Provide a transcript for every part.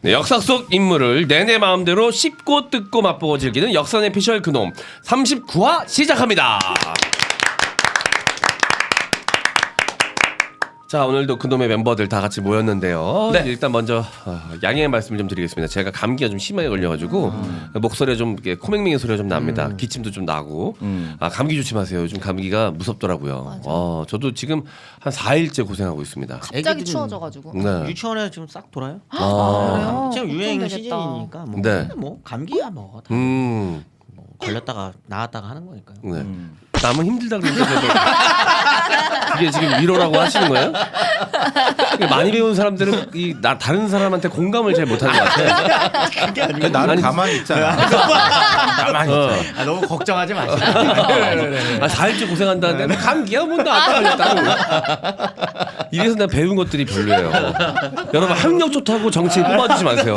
네, 역사 속 인물을 내내 마음대로 씹고 뜯고 맛보고 즐기는 역사의 피셜 그놈 39화 시작합니다. 자, 오늘도 그놈의 멤버들 다 같이 모였는데요. 네. 일단 먼저 양해의 말씀을 좀 드리겠습니다. 제가 감기가 좀 심하게 걸려가지고 목소리가 좀 이렇게 코맹맹이 소리가 좀 납니다. 기침도 좀 나고. 감기 조심하세요. 요즘 감기가 무섭더라고요. 저도 지금 한 4일째 고생하고 있습니다. 갑자기 추워져가지고. 네. 유치원에 지금 싹 돌아요? 그래요? 지금 유행 걱정되겠다. 시즌이니까 뭐, 네. 뭐 감기야 뭐, 다 음. 뭐 걸렸다가 나았다가 하는 거니까요. 네. 남은 힘들다 그러는데 그게 지금 위로라고 하시는 거예요? 많이 배운 사람들은 다른 사람한테 공감을 잘 못하는 것 같아. 그게 아니고 나는 가만히 있잖아. 가만히 있잖아. 너무 걱정하지 마시고. 4일째 고생한다는데 감기야 뭐 나왔다 걸렸다. 이래서 내가 배운 것들이 별로예요. 여러분 학력 좋다고 정치인 뽑아주지 마세요.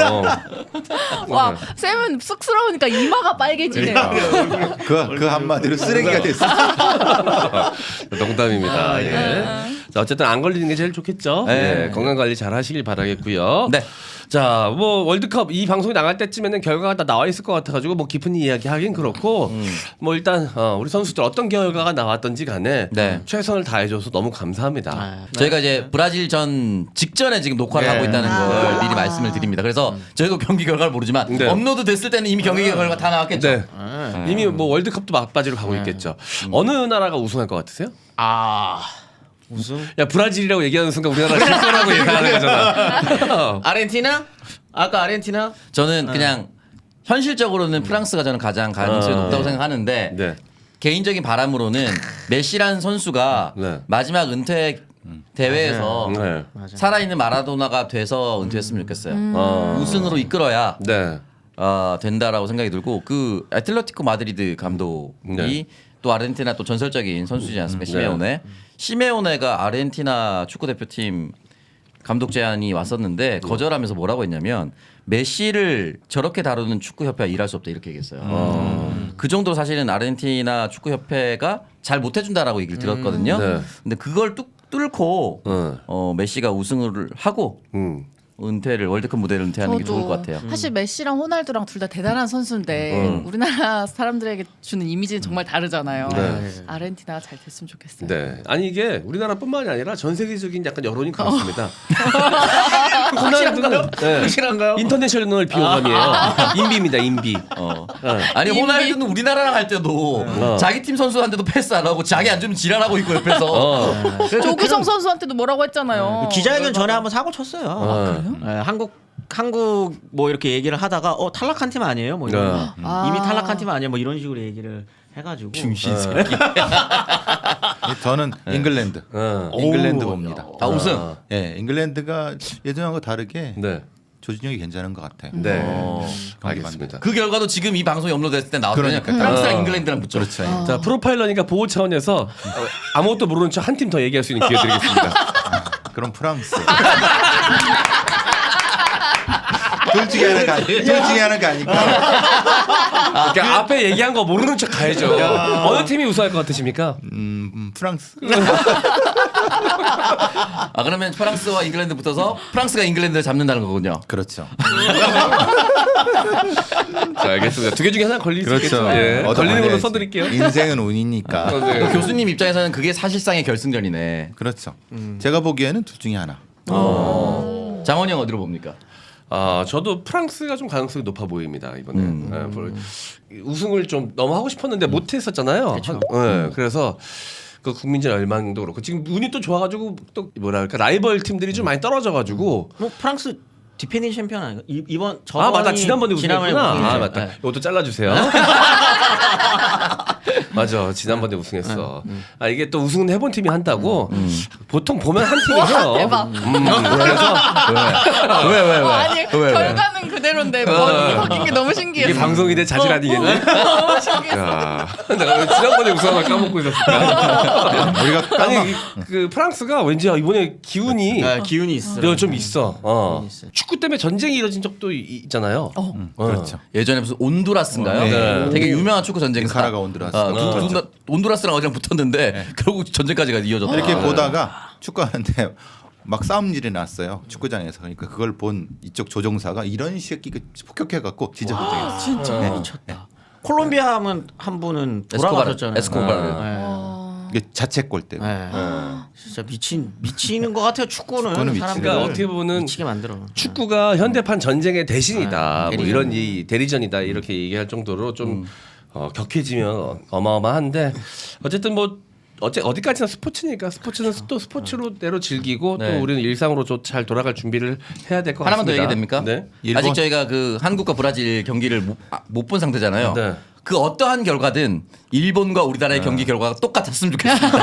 와, 쌤은 쑥스러우니까 이마가 빨개지네요. 그 한마디로 쓰레기가 됐어. 농담입니다. 예. 자, 어쨌든 안 걸리는 게 제일 좋겠죠. 네. 예, 건강 관리 잘 하시길 바라겠고요. 네. 자, 뭐 월드컵 이 방송이 나갈 때쯤에는 결과가 다 나와 있을 것 같아가지고 뭐 깊은 이야기 하긴 그렇고 뭐 일단 우리 선수들 어떤 결과가 나왔던지 간에 네. 최선을 다해줘서 너무 감사합니다. 저희가 이제 브라질전 직전에 지금 녹화를 하고 있다는 걸 미리 말씀을 드립니다. 그래서 저희도 경기 결과를 모르지만 네. 업로드 됐을 때는 이미 경기 결과가 다 나왔겠죠. 네. 이미 뭐 월드컵도 막바지로 가고 있겠죠. 어느 나라가 우승할 것 같으세요? 우승? 야, 브라질이라고 얘기하는 순간 우리나라 질 거라고 예상하는 거잖아. 아르헨티나? 아까 아르헨티나? 저는 그냥 현실적으로는 프랑스가 저는 가장 가능성이 높다고 생각하는데 네. 개인적인 바람으로는 메시라는 선수가 네. 마지막 은퇴 대회에서 네. 살아있는 마라도나가 돼서 은퇴했으면 좋겠어요. 우승으로 이끌어야 네. 된다라고 생각이 들고 그 애틀레티코 마드리드 감독이 네. 또 아르헨티나 또 전설적인 선수지 않습니까? 시메오네. 시메오네가 아르헨티나 축구 대표팀 감독 제안이 왔었는데 거절하면서 뭐라고 했냐면 메시를 저렇게 다루는 축구 협회가 일할 수 없다 이렇게 얘기했어요. 그 정도로 사실은 아르헨티나 축구 협회가 잘 못해준다라고 얘기를 들었거든요. 네. 근데 그걸 뚫고 메시가 우승을 하고 은퇴를 월드컵 무대를 은퇴하는 게 좋을 것 같아요. 사실 메시랑 호날두랑 둘 다 대단한 선수인데 우리나라 사람들에게 주는 이미지는 정말 다르잖아요. 네. 아르헨티나가 잘 됐으면 좋겠어요. 네. 아니 이게 우리나라뿐만이 아니라 전 세계적인 약간 여론이 그렇습니다. 호날두는 확실한가요? 인터내셔널 비호감이에요. 인비입니다. 인비. 아니 호날두는 우리나라랑 할 때도 자기 팀 선수한테도 패스 안 하고 자기 안 주면 지랄하고 있고 옆에서 조규성 선수한테도 뭐라고 했잖아요. 기자회견 전에 한번 사고 쳤어요. 네, 한국 뭐 이렇게 얘기를 하다가 탈락한 팀 아니에요? 뭐 이런 이미 탈락한 팀 아니에요? 뭐 이런 식으로 얘기를 해가지고 중신 새끼. 저는 잉글랜드. 잉글랜드 봅니다. 아 우승. 예, 잉글랜드가 예전하고 다르게 네. 조진혁이 괜찮은 것 같아요. 네. 경기 알겠습니다. 그 결과도 지금 이 방송이 업로드됐을 때 나왔거든요. 그러니까. 프랑스랑 잉글랜드랑 붙죠. 그렇죠. 자, 프로파일러니까 보호 차원에서 아무것도 모르는 척 한 팀 더 얘기할 수 있는 기회 드리겠습니다. 그럼 프랑스. 둘 중에 하는 거 아니까. 그러니까 앞에 얘기한 거 모르는 척 가야죠. 어느 팀이 우승할 것 같으십니까? 프랑스. 아 그러면 프랑스와 잉글랜드 붙어서 프랑스가 잉글랜드를 잡는다는 거군요. 그렇죠. 자, 알겠습니다. 두 개 중에 하나 걸릴 수 그렇죠. 있겠죠. 예. 걸리는 걸로 아니, 써드릴게요. 인생은 운이니까. 네. 또 교수님 입장에서는 그게 사실상의 결승전이네. 그렇죠. 제가 보기에는 둘 중에 하나. 장원이 형 어디로 봅니까? 저도 프랑스가 좀 가능성이 높아 보입니다 이번에. 우승을 좀 너무 하고 싶었는데 못했었잖아요. 그래서 그 국민적 열망도 그렇고 지금 운이 또 좋아가지고 또 뭐랄까 라이벌 팀들이 좀 많이 떨어져가지고. 뭐 프랑스 디펜딩 챔피언 아닌가? 이번 저번이 맞다, 지난번에 우승했구나. 우승했죠. 맞다. 네. 이것도 잘라주세요. 맞아, 지난번에 우승했어. 이게 또 우승은 해본 팀이 한다고. 보통 보면 한 팀이 해요. 대박. 그래서 왜? 아니 결과는 그대로인데 머리 바뀐 게 너무 신기했어. 이게 방송이 돼 자질 아니겠니? 너무 신기했어. 야, 내가 왜 지난번에 우승한 걸 까먹고 있었을까? 우리가 아니 그 프랑스가 왠지 이번에 기운이 기운이 있어. 좀 있어. 축구 때문에 전쟁이 이뤄진 적도 있잖아요. 그렇죠. 예전에 무슨 온두라스인가요? 네. 되게 유명한 축구 전쟁사. 빙카라가 온두라스. 온두라스랑 어디랑 붙었는데 결국 전쟁까지가 이어졌다. 이렇게 보다가 축구하는데 막 싸움일이 났어요 축구장에서. 그러니까 그걸 본 이쪽 조종사가 이런 새끼가 폭격해갖고 지저분하게 진짜. 미쳤다. 콜롬비아 하면 한 분은 에스코바르. 돌아가셨잖아요. 에스코바르. 네. 이게 자책골 때문에. 네. 진짜 미치는 것 같아요. 축구는 축구는 사람들을 그러니까 어떻게 보면 미치게 만들어. 축구가 현대판 전쟁의 대신이다. 뭐 대리전. 이런 이 대리전이다 이렇게 얘기할 정도로 좀 격해지면 어마어마한데 어쨌든 뭐 어디까지나 스포츠니까 스포츠는 또 스포츠로대로 즐기고 네. 또 우리는 일상으로 좀 잘 돌아갈 준비를 해야 될 것 같습니다. 하나만 더 얘기 됩니까? 네. 일본? 아직 저희가 그 한국과 브라질 경기를 못 본 상태잖아요. 네. 그 어떠한 결과든 일본과 우리나라의 경기 결과가 똑같았으면 좋겠습니다.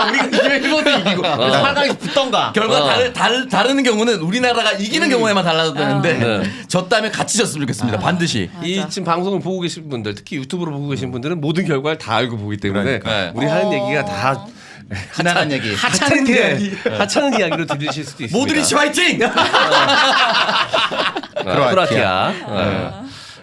우리가 이기면 일본도 이기고 8강에서 붙던가. 결과 다른 경우는 우리나라가 이기는 경우에만 달라도 되는데 네. 졌다면 같이 졌으면 좋겠습니다. 반드시. 이 지금 방송을 보고 계신 분들, 특히 유튜브로 보고 계신 분들은 모든 결과를 다 알고 보기 때문에 그러니까요. 우리 하는 얘기가 다 하찮은 얘기. 하찮은 이야기로 들으실 수도 있습니다. 모드리치 화이팅! 크로아티아. 네.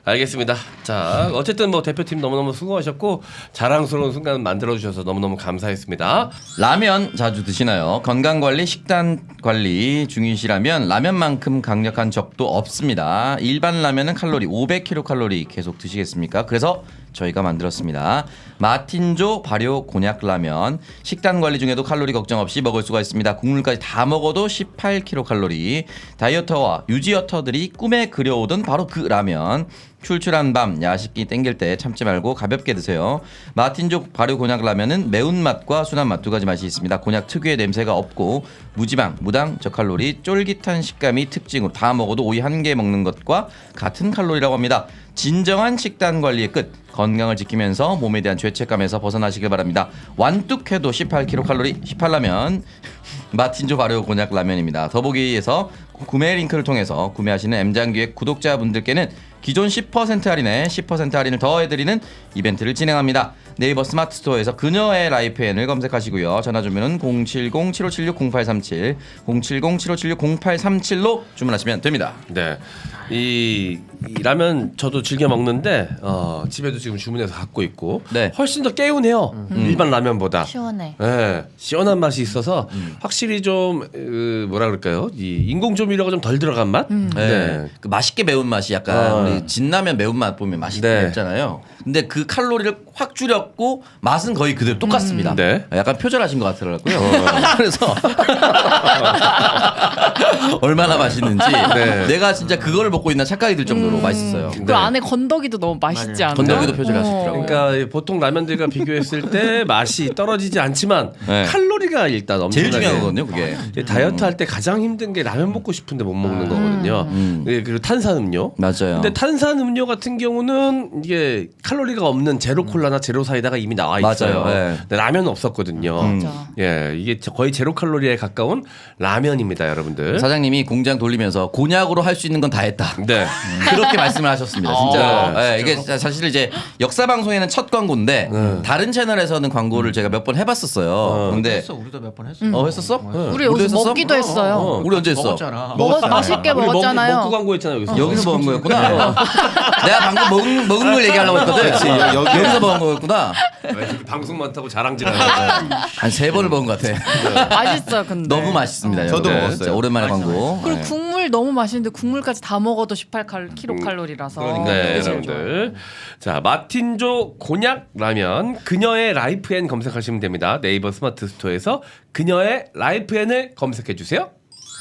알겠습니다. 자, 어쨌든 뭐 대표팀 너무너무 수고하셨고 자랑스러운 순간 만들어주셔서 너무너무 감사했습니다. 라면 자주 드시나요? 건강관리, 식단관리 중이시라면 라면만큼 강력한 적도 없습니다. 일반 라면은 칼로리 500kcal 계속 드시겠습니까? 그래서 저희가 만들었습니다. 마틴조 발효 곤약 라면. 식단 관리 중에도 칼로리 걱정 없이 먹을 수가 있습니다. 국물까지 다 먹어도 18kcal. 다이어터와 유지어터들이 꿈에 그려오던 바로 그 라면. 출출한 밤 야식기 땡길 때 참지 말고 가볍게 드세요. 마틴족 발효 곤약 라면은 매운맛과 순한 맛 두 가지 맛이 있습니다. 곤약 특유의 냄새가 없고 무지방, 무당, 저칼로리, 쫄깃한 식감이 특징으로 다 먹어도 오이 한 개 먹는 것과 같은 칼로리라고 합니다. 진정한 식단 관리의 끝. 건강을 지키면서 몸에 대한 죄책감에서 벗어나시길 바랍니다. 완뚝해도 18kcal 18라면 마틴조 발효 곤약 라면입니다. 더보기에서 구매 링크를 통해서 구매하시는 M장기획 구독자분들께는 기존 10% 할인에 10% 할인을 더해드리는 이벤트를 진행합니다. 네이버 스마트 스토어에서 그녀의 라이프엔을 검색하시고요. 전화 주문은 070-7576-0837 070-7576-0837로 주문하시면 됩니다. 네. 이 라면 저도 즐겨 먹는데 집에도 지금 주문해서 갖고 있고 네. 훨씬 더 개운해요. 일반 라면보다. 시원해. 네, 시원한 맛이 있어서 확실히 좀 뭐라 그럴까요? 이 인공 조미료가 좀 덜 들어간 맛. 네. 그 맛있게 매운 맛이 약간 우리 진라면 매운맛 보면 맛있게 네. 맵잖아요. 근데 그 칼로리를 확 줄였고 맛은 거의 그대로 똑같습니다. 네. 약간 표절하신 것 같더라고요. 그래서 얼마나 맛있는지 내가 진짜 그거를 먹고 있나 착각이 들 정도로 맛있어요. 그 안에 건더기도 너무 맛있지 않아요? 건더기도 표절하시더라고요. 그러니까 보통 라면들과 비교했을 때 맛이 떨어지지 않지만 네. 칼로리가 일단 제일 엄청나게 중요한 거거든요, 그게. 다이어트 할 때 가장 힘든 게 라면 먹고 싶은데 못 먹는 거거든요. 네, 그리고 탄산음료. 맞아요. 근데 탄산음료 같은 경우는 이게 칼로리가 없는 제로 콜라나 제로 사이다가 이미 나와 있어요. 맞아요. 네. 근데 라면은 없었거든요. 맞아. 예, 이게 거의 제로 칼로리에 가까운 라면입니다, 여러분들. 사장님이 공장 돌리면서 곤약으로 할 수 있는 건 다 했다. 네. 그렇게 말씀을 하셨습니다. 진짜. 예, 이게 사실 이제 역사 방송에는 첫 광고인데 다른 채널에서는 광고를 제가 몇 번 해봤었어요. 근데 했어, 우리도 몇 번 했어. 했었어? 우리 여기서 했었어? 먹기도 했어요. 우리 언제 했어? 먹었잖아. 맛있게 우리 먹었잖아요. 먹고 광고했잖아요, 여기서. 여기서 먹은 거였구나. 내가 방금 먹은 걸 얘기하려고 했거든. 여기서 먹은 거였구나. 방송 많다고 자랑질하는 한 3번을 먹은 것 같아. 맛있어요, 근데. 너무 맛있습니다. 저도 여러분. 먹었어요. 진짜 오랜만에 광고. 그리고 네. 국물 너무 맛있는데 국물까지 다 먹어도 18kcal라서. 네, 제일 좋아요. 여러분들. 자, 마틴조 곤약 라면 그녀의 라이프엔 검색하시면 됩니다. 네이버 스마트 스토어에서 그녀의 라이프엔을 검색해 주세요.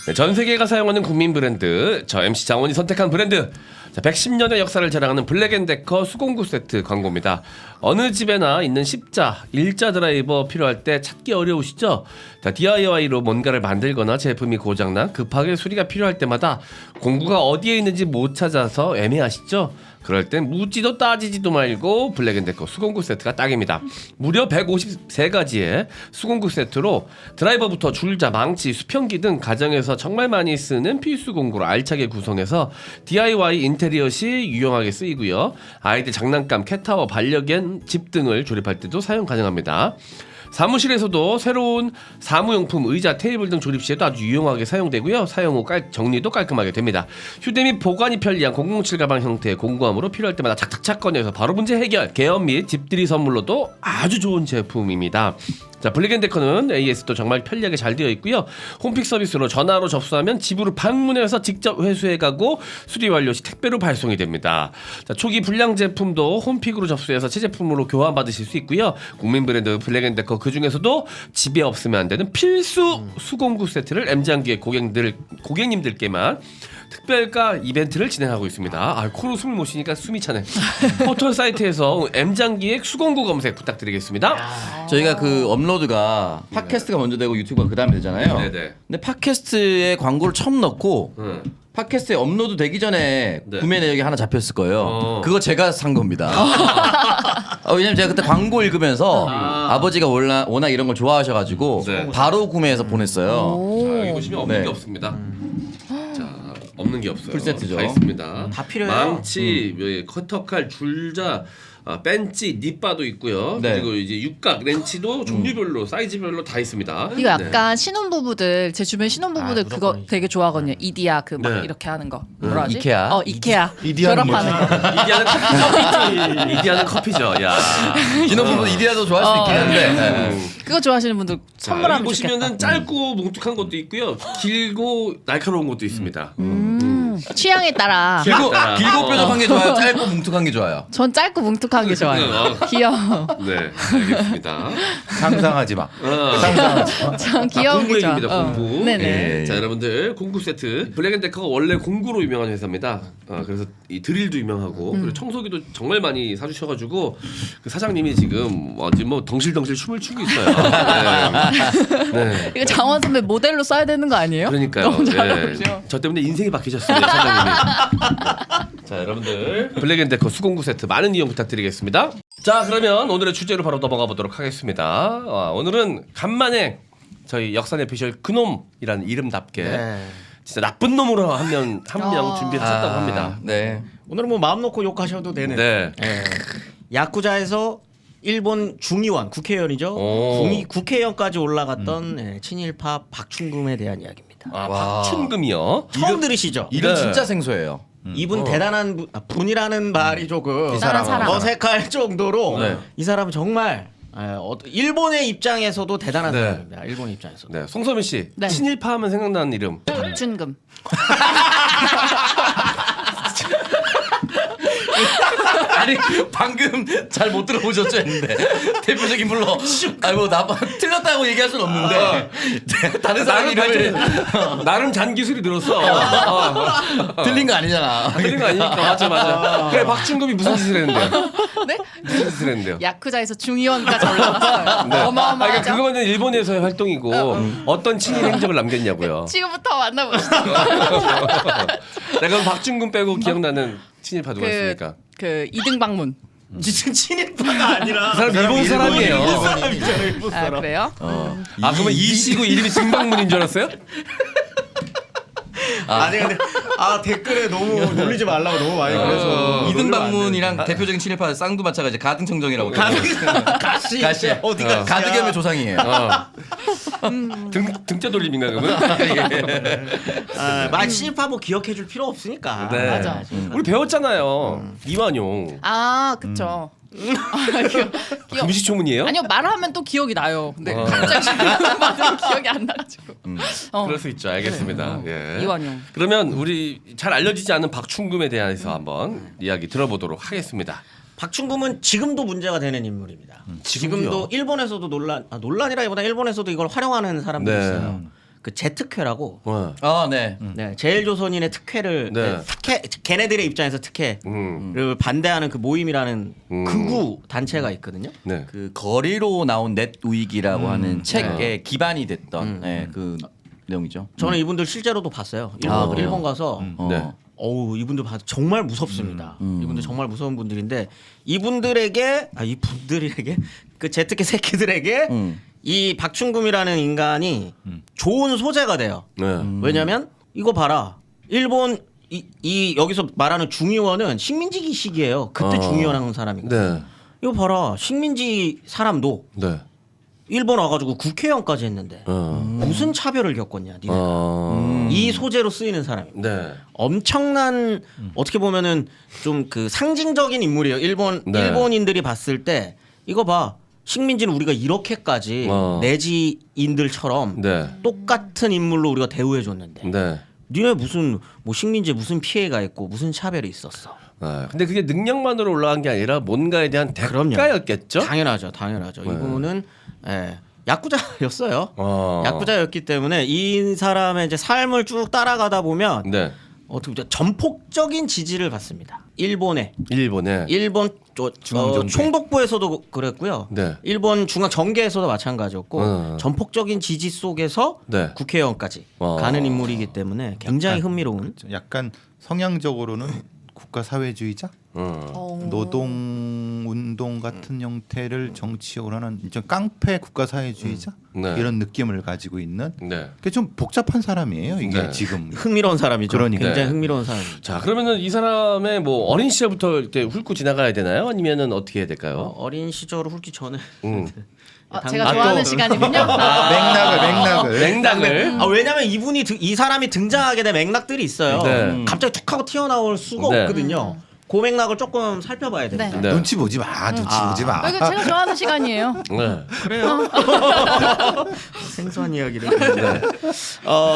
네, 전 세계가 사용하는 국민 브랜드, 저 MC 장원이 선택한 브랜드. 자, 110년의 역사를 자랑하는 블랙앤데커 수공구 세트 광고입니다. 어느 집에나 있는 십자, 일자 드라이버 필요할 때 찾기 어려우시죠? 자, DIY로 뭔가를 만들거나 제품이 고장나 급하게 수리가 필요할 때마다 공구가 어디에 있는지 못 찾아서 애매하시죠? 그럴 땐 묻지도 따지지도 말고 블랙앤데커 수공구 세트가 딱입니다. 무려 153가지의 수공구 세트로 드라이버부터 줄자, 망치, 수평기 등 가정에서 정말 많이 쓰는 필수 공구로 알차게 구성해서 DIY 인테리어 시 유용하게 쓰이고요. 아이들 장난감, 캣타워, 반려견, 집 등을 조립할 때도 사용 가능합니다. 사무실에서도 새로운 사무용품, 의자, 테이블 등 조립 시에도 아주 유용하게 사용되고요. 사용 후 정리도 깔끔하게 됩니다. 휴대 및 보관이 편리한 007 가방 형태의 공구함으로 필요할 때마다 착착착 꺼내서 바로 문제 해결. 개업 및 집들이 선물로도 아주 좋은 제품입니다. 자, 자, 블랙앤데커는 AS도 정말 편리하게 잘 되어 있고요. 홈픽 서비스로 전화로 접수하면 집으로 방문해서 직접 회수해가고 수리 완료 시 택배로 발송이 됩니다. 자, 초기 불량 제품도 홈픽으로 접수해서 새 제품으로 교환받으실 수 있고요. 국민 브랜드 블랙앤데커 그 중에서도 집에 없으면 안 되는 필수 수공구 세트를 M장기의 고객님들께만 특별가 이벤트를 진행하고 있습니다. 아, 코로 숨을 못 쉬니까 숨이 차네. 포털 사이트에서 M장기의 수공구 검색 부탁드리겠습니다. 저희가 그 업로드가 팟캐스트가 먼저 되고 유튜브가 그 다음에 되잖아요. 네네. 근데 팟캐스트에 광고를 처음 넣고 팟캐스트에 업로드 되기 전에 네. 구매 내역이 하나 잡혔을 거예요. 그거 제가 산 겁니다. 왜냐면 제가 그때 광고 읽으면서 아버지가 워낙 이런 걸 좋아하셔가지고 네. 바로 구매해서 보냈어요. 자, 여기 보시면 없는 네. 게 없습니다. 자, 없는 게 없어요. 풀세트죠. 다 있습니다. 다 필요해요. 망치, 커터칼, 줄자, 벤치, 닛바도 있고요. 네. 그리고 이제 육각 렌치도 종류별로, 사이즈별로 다 있습니다. 이거 약간 신혼부부들 제 주변 신혼부부들 그거 무조건이지. 되게 좋아하거든요. 이디야 그 막 네. 이렇게 하는 거 뭐라 하지? 이케아? 이케아. 이디야는 결합하는 거. 이디야는 커피죠. 야. 신혼부부 이디야도 좋아할 수 있긴 한데. 네. 그거 좋아하시는 분들 자, 선물하면 여기 보시면은 좋겠다. 짧고 뭉툭한 것도 있고요. 길고 날카로운 것도 있습니다. 취향에 따라 길고 따라. 뾰족한 게 좋아요. 짧고 뭉툭한 게 좋아요. 전 짧고 뭉툭한 게 좋아요. 귀여워. 네, 알겠습니다. 상상하지 마. 전 귀여운 게 좋아. 공구 얘기입니다. 공구. 네네. 예. 자, 여러분들 공구 세트. 블랙앤데커가 원래 공구로 유명한 회사입니다. 그래서 이 드릴도 유명하고 그리고 청소기도 정말 많이 사주셔가지고 그 사장님이 지금 지금 뭐 덩실덩실 춤을 추고 있어요. 네. 네. 이거 장원 선배 모델로 써야 되는 거 아니에요? 그러니까요. 너무 잘 네. 어울려. 저 때문에 인생이 바뀌셨어요, 사장님이. 자, 여러분들 블랙앤데커 수공구 세트 많은 이용 부탁드리겠습니다. 자, 그러면 오늘의 주제로 바로 넘어가 보도록 하겠습니다. 오늘은 간만에 저희 역사 내피셜 그놈이라는 이름답게 진짜 나쁜 놈으로 한 명 준비를 하셨다고 합니다. 네. 오늘은 뭐 마음 놓고 욕하셔도 되는. 네. 예. 야쿠자에서 일본 중의원 국회의원이죠. 오. 국회의원까지 올라갔던 친일파 박충금에 대한 이야기입니다. 박춘금이요. 처음 들으시죠? 이름 네. 진짜 생소해요. 이분 대단한 분이라는 말이 조금 대단한 사람. 어색할 정도로 네. 이 사람은 정말 일본의 입장에서도 대단한 네. 사람입니다. 일본 입장에서. 네, 송소민 씨. 네. 친일파 하면 생각나는 이름. 박준금. 아니 방금 잘 못 들어보셨죠 했는데 대표적인 물로 아니 뭐 나 틀렸다고 얘기할 수는 없는데 다른 사람 이름을 나름 잔기술이 늘었어. 틀린 거 아니잖아. 틀린 거 아니니까. 맞아. 그래, 박춘금이 무슨 짓을 했는데요? 네? 무슨 짓을 했는데요? 야쿠자에서 중의원까지 올라갔어요. 네. 어마어마하죠. 그러니까 그거는 일본에서의 활동이고 어떤 친일 행적을 남겼냐고요. 지금부터 만나보시죠. 내가 박준금 빼고 기억나는 친일파 누가 있습니까? 그 이등방문. 지금 친일파가 아니라 그 사람 일본 사람이에요. 일본 아 사람. 그래요? 그러면 이씨고 이름이 등방문인 줄 알았어요? 아니 근데 댓글에 너무 놀리지 말라고 너무 많이 그래서 이등방문이랑 대표적인 친일파 쌍두마차가 이제 가등청정이라고. 가시 가시 어디가 가득염의 조상이에요. 등자 돌림인가 그러면? 친일파 뭐 기억해줄 필요 없으니까. 네. 맞아. 우리 배웠잖아요. 이완용. 아 그쵸. 기억. 금시초문이에요? 아니요 말하면 또 기억이 나요. 근데 갑자기 말하면 기억이 안 나가지고. 그럴 수 있죠. 알겠습니다. 예. 이완용. 그러면 우리 잘 알려지지 않은 박충금에 대해서 한번 이야기 들어보도록 하겠습니다. 박충금은 지금도 문제가 되는 인물입니다. 지금도 일본에서도 논란이라기보다 일본에서도 이걸 활용하는 사람들이 네. 있어요. 그 제특회라고. 네. 네, 제일조선인의 특혜를 네. 걔네들의 입장에서 특혜를 반대하는 그 모임이라는 극우 단체가 있거든요. 네. 그 거리로 나온 넷 우익이라고 하는 책에 기반이 됐던 그 내용이죠. 저는 이분들 실제로도 봤어요. 그래요? 일본 가서 네. 어우 이분들 봐도 정말 무섭습니다. 이분들 정말 무서운 분들인데 이분들에게 그 제특회 새끼들에게 이 박충금이라는 인간이 좋은 소재가 돼요. 네. 왜냐면 이거 봐라. 일본 이 여기서 말하는 중의원은 식민지 시기예요. 그때 중의원 한 사람이고. 네. 이거 봐라. 식민지 사람도 네. 일본 와가지고 국회의원까지 했는데 무슨 차별을 겪었냐. 니네. 이 소재로 쓰이는 사람입니다. 네. 엄청난 어떻게 보면은 좀 그 상징적인 인물이에요. 네. 일본인들이 봤을 때 이거 봐. 식민지는 우리가 이렇게까지 내지인들처럼 네. 똑같은 인물로 우리가 대우해 줬는데 네. 니네 무슨 뭐 식민지에 무슨 피해가 있고 무슨 차별이 있었어. 근데 그게 능력만으로 올라간 게 아니라 뭔가에 대한 그럼요. 대가였겠죠? 당연하죠. 이분은 야쿠자였어요. 어. 야쿠자였기 때문에 이 사람의 이제 삶을 쭉 따라가다 보면 네. 어떻게 보자 전폭적인 지지를 받습니다. 일본 중앙정계. 총독부에서도 그랬고요. 네. 일본 중앙 정계에서도 마찬가지였고 전폭적인 지지 속에서 네. 국회의원까지 어. 가는 인물이기 때문에 굉장히 흥미로운. 약간 성향적으로는 국가 사회주의자, 노동 운동 같은 형태를 정치적으로 하는 좀 깡패 국가 사회주의자 네. 이런 느낌을 가지고 있는 네. 그게 좀 복잡한 사람이에요. 이게 네. 지금 흥미로운 사람이죠. 그러니까. 굉장히 네. 흥미로운 사람입니다. 자, 그러면은 이 사람의 뭐 어린 시절부터 이렇게 훑고 지나가야 되나요? 아니면은 어떻게 해야 될까요? 어린 시절을 훑기 전에 제가 좋아하는 시간이군요. 맥락을. 왜냐면 이 사람이 등장하게 된 맥락들이 있어요. 네. 갑자기 툭 하고 튀어나올 수가 네. 없거든요. 그 맥락을 조금 살펴봐야 됩니다. 네. 눈치 보지 마, 눈치 보지 마. 이거 제가 좋아하는 시간이에요. 네. 그래요? 생소한 이야기를.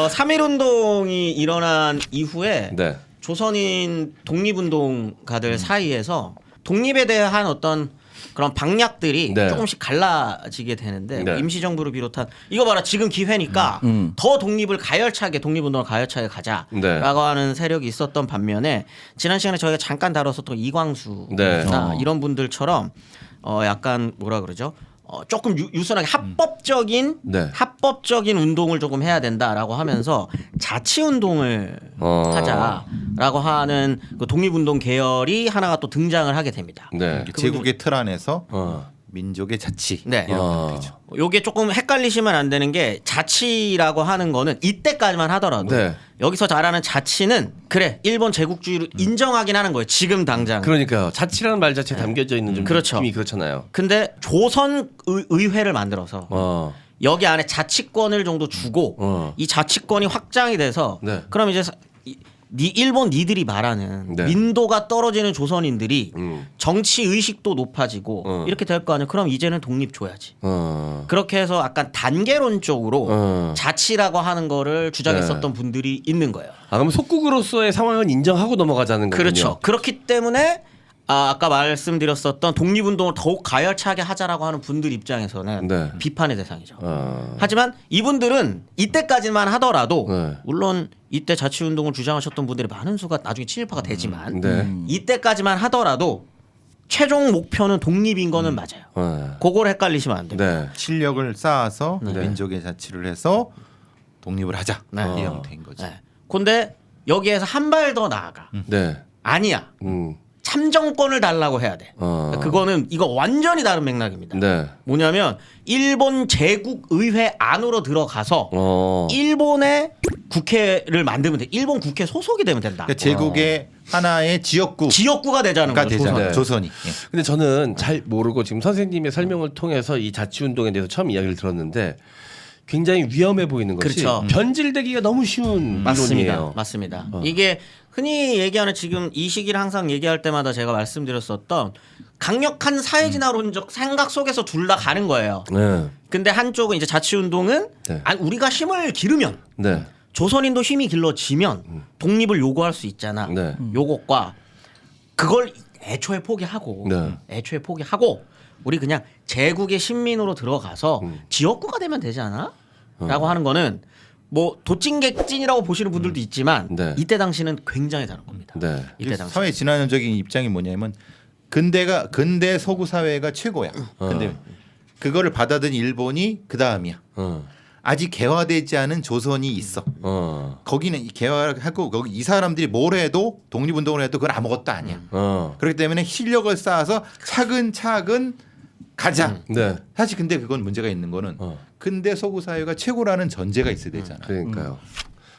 3.1운동이 일어난 이후에 네. 조선인 독립운동가들 사이에서 독립에 대한 어떤 그런 방략들이 네. 조금씩 갈라지게 되는데 네. 임시정부를 비롯한 이거 봐라 지금 기회니까 더 독립을 가열차게 독립운동을 가열차게 가자라고 네. 하는 세력이 있었던 반면에 지난 시간에 저희가 잠깐 다뤘었던 이광수나 네. 이런 분들처럼 약간 뭐라 그러죠? 조금 유순하게 합법적인 운동을 조금 해야 된다라고 하면서 자치 운동을 하자라고 하는 그 독립운동 계열이 하나가 또 등장을 하게 됩니다. 네. 제국의 틀 안에서 민족의 자치 네. 이런 것들이죠. 요게 조금 헷갈리시면 안 되는 게 자치라고 하는 거는 이때까지만 하더라도 네. 여기서 잘하는 자치는 그래 일본 제국주의를 인정하긴 하는 거예요. 지금 당장. 그러니까요. 자치라는 말 자체에 담겨져 있는 좀 그렇죠. 느낌이 그렇잖아요. 근데 조선 의회를 만들어서 여기 안에 자치권을 정도 주고 이 자치권이 확장이 돼서 네. 그럼 이제 일본 니들이 말하는 네. 민도가 떨어지는 조선인들이 음. 정치 의식도 높아지고 이렇게 될 거 아니에요. 그럼 이제는 독립 줘야지. 그렇게 해서 약간 단계론적으로 자치라고 하는 거를 주장했었던 분들이 있는 거예요. 그럼 속국으로서의 상황은 인정하고 넘어가자는 거군요. 그렇죠. 그렇기 때문에 아까 말씀드렸었던 독립운동을 더욱 가열차게 하자라고 하는 분들 입장에서는 네. 비판의 대상이죠. 하지만 이분들은 이때까지만 하더라도 네. 물론 이때 자치운동을 주장하셨던 분들이 많은 수가 나중에 친일파가 되지만 네. 이때까지만 하더라도 최종 목표는 독립인 거는 맞아요. 그걸 헷갈리시면 안 돼요. 네. 실력을 쌓아서 민족의 자치를 해서 독립을 하자 네. 이 형태인 거죠. 네. 근데 여기에서 한 발 더 나아가. 네. 아니야. 참정권을 달라고 해야 돼. 그거는 이거 완전히 다른 맥락입니다. 네. 뭐냐면 일본 제국 의회 안으로 들어가서 일본의 국회를 만들면 돼. 일본 국회 소속이 되면 된다. 그러니까 제국의 하나의 지역구가 되자는 거죠. 되잖아요. 네. 조선이. 예. 근데 저는 잘 모르고 지금 선생님의 설명을 통해서 이 자치운동에 대해서 처음 이야기를 들었는데 굉장히 위험해 보이는 것이 그렇죠. 변질되기가 너무 쉬운 이론이에요. 맞습니다. 이게 흔히 얘기하는 지금 이 시기를 항상 얘기할 때마다 제가 말씀드렸었던 강력한 사회진화론적 생각 속에서 둘 다 가는 거예요. 네. 근데 한쪽은 이제 자치운동은 네. 우리가 힘을 기르면 네. 조선인도 힘이 길러지면 독립을 요구할 수 있잖아. 네. 요것과 그걸 애초에 포기하고 우리 그냥 제국의 신민으로 들어가서 지역구가 되면 되지 않아? 라고 하는 거는 뭐 도찐개찐이라고 보시는 분들도 있지만 네. 이때 당시는 굉장히 다른 겁니다. 네. 이때 당시. 사회 진화론적인 입장이 뭐냐면 근대 서구 사회가 최고야. 근데 그거를 받아들인 일본이 그 다음이야. 아직 개화되지 않은 조선이 있어. 거기는 개화하고 거기 이 사람들이 뭘 해도 독립운동을 해도 그건 아무것도 아니야. 그렇기 때문에 실력을 쌓아서 차근차근 가자. 네. 사실 근데 그건 문제가 있는 거는 근대 서구 사회가 최고라는 전제가 있어야 되잖아. 그러니까요.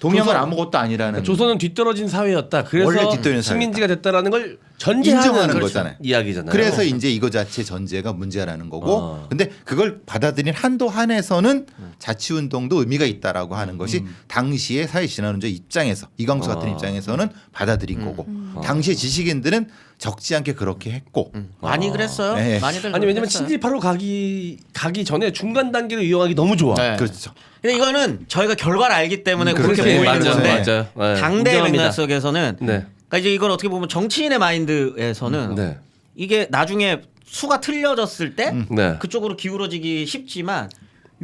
동양은 아무것도 아니라는. 조선은 뒤떨어진 사회였다. 그래서 원래 뒤떨어진 사회였다. 식민지가 됐다라는 걸 전제하는 인정하는 그렇죠. 거잖아요. 이야기잖아요. 그래서 이제 이거 자체 전제가 문제라는 거고. 근데 그걸 받아들인 한도 한에서는 자치운동도 의미가 있다라고 하는 것이 당시의 사회진화론자 입장에서 이광수 같은 입장에서는 받아들인 거고. 당시의 지식인들은 적지 않게 그렇게 했고. 많이 그랬어요. 네. 많이들 아니 왜냐면 그랬어요. 친일파로 가기 전에 중간 단계를 이용하기 너무 좋아. 네. 그렇죠. 근데 이거는 저희가 결과를 알기 때문에 그렇게 그렇죠. 보이는 맞아요. 건데 맞아요. 네. 당대의 인정합니다. 맥락 속에서는 네. 그러니까 이제 이걸 어떻게 보면 정치인의 마인드에서는 네. 이게 나중에 수가 틀려졌을 때 네. 그쪽으로 기울어지기 쉽지만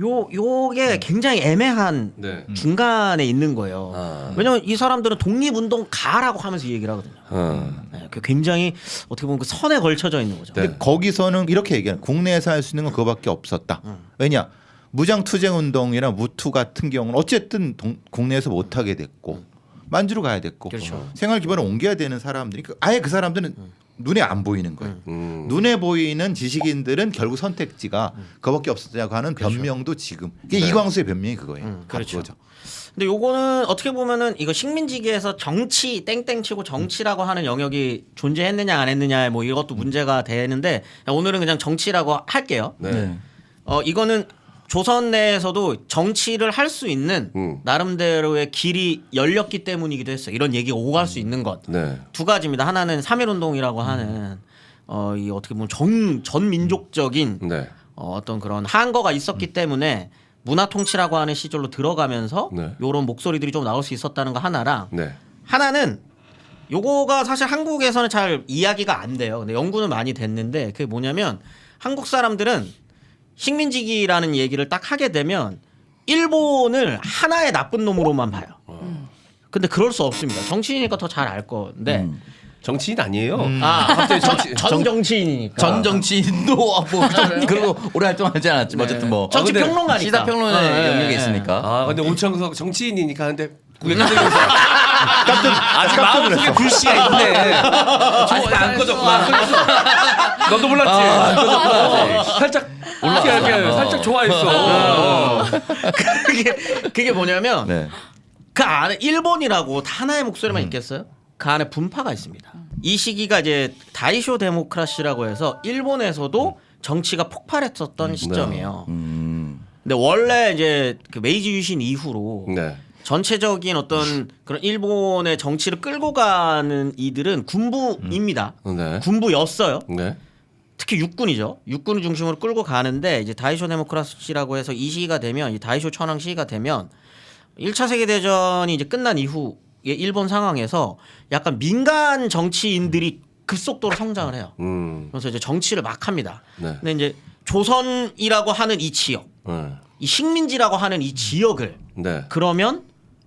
요게 굉장히 애매한 네. 중간에 있는 거예요. 아. 왜냐면 이 사람들은 독립운동 가라고 하면서 이 얘기를 하거든요. 네. 그 굉장히 어떻게 보면 그 선에 걸쳐져 있는 거죠. 근데 거기서는 이렇게 얘기하는 국내에서 할 수 있는 건 그거밖에 없었다. 왜냐 무장투쟁운동이나 무투 같은 경우는 어쨌든 국내에서 못하게 됐고 만주로 가야 됐고 그렇죠. 생활 기반을 옮겨야 되는 사람들이 아예 그 사람들은 눈에 안 보이는 거예요. 눈에 보이는 지식인들은 결국 선택지가 그거밖에 없었다고 하는 변명도 지금 이게 이광수의 변명이 그거예요. 그렇죠. 그거죠. 근데 요거는 어떻게 보면은 이거 식민지계에서 정치 땡땡치고 정치라고 하는 영역이 존재했느냐 안 했느냐 뭐 이것도 문제가 되는데 오늘은 그냥 정치라고 할게요. 네. 이거는 조선 내에서도 정치를 할 수 있는 나름대로의 길이 열렸기 때문이기도 했어요. 이런 얘기가 오고 갈 수 있는 것. 네. 두 가지입니다. 하나는 3.1운동이라고 하는 이 어떻게 보면 전 민족적인 네. 어떤 그런 한거가 있었기 때문에 문화 통치라고 하는 시절로 들어가면서 네. 이런 목소리들이 좀 나올 수 있었다는 거 하나랑 네. 하나는 요거가 사실 한국에서는 잘 이야기가 안 돼요. 근데 연구는 많이 됐는데 그게 뭐냐면 한국 사람들은 식민지기라는 얘기를 딱 하게 되면 일본을 하나의 나쁜 놈으로만 봐요. 근데 그럴 수 없습니다. 정치인이니까 더 잘 알 건데 정치인 아니에요. 갑자기 전 정치인이니까 전 정치인도 뭐 그리고 오래 활동하지 않았지만 어쨌든 뭐 정치 근데 평론가니까 시사평론의 영역이 네. 있으니까. 아 근데 오창석 정치인이니까 하는데 그게 아직 마음속에 불씨가 있네. 아직 안 꺼졌구나. 너도 몰랐지. 안 꺼졌구나. 살짝 이렇게 살짝 좋아했어. 그게 뭐냐면 네. 그 안에 일본이라고 하나의 목소리만 있겠어요? 그 안에 분파가 있습니다. 이 시기가 이제 다이쇼 데모크라시라고 해서 일본에서도 정치가 폭발했었던 시점이에요. 근데 원래 이제 그 메이지 유신 이후로 네. 전체적인 어떤 그런 일본의 정치를 끌고 가는 이들은 군부입니다. 네. 군부였어요. 네. 특히 육군이죠. 육군을 중심으로 끌고 가는데 이제 다이쇼 데모크라시라고 해서 이 시기가 되면 이 다이쇼 천황 시기가 되면 1차 세계 대전이 이제 끝난 이후의 일본 상황에서 약간 민간 정치인들이 급속도로 성장을 해요. 그래서 이제 정치를 막 합니다. 네. 근데 이제 조선이라고 하는 이 지역, 네. 이 식민지라고 하는 이 지역을 네. 그러면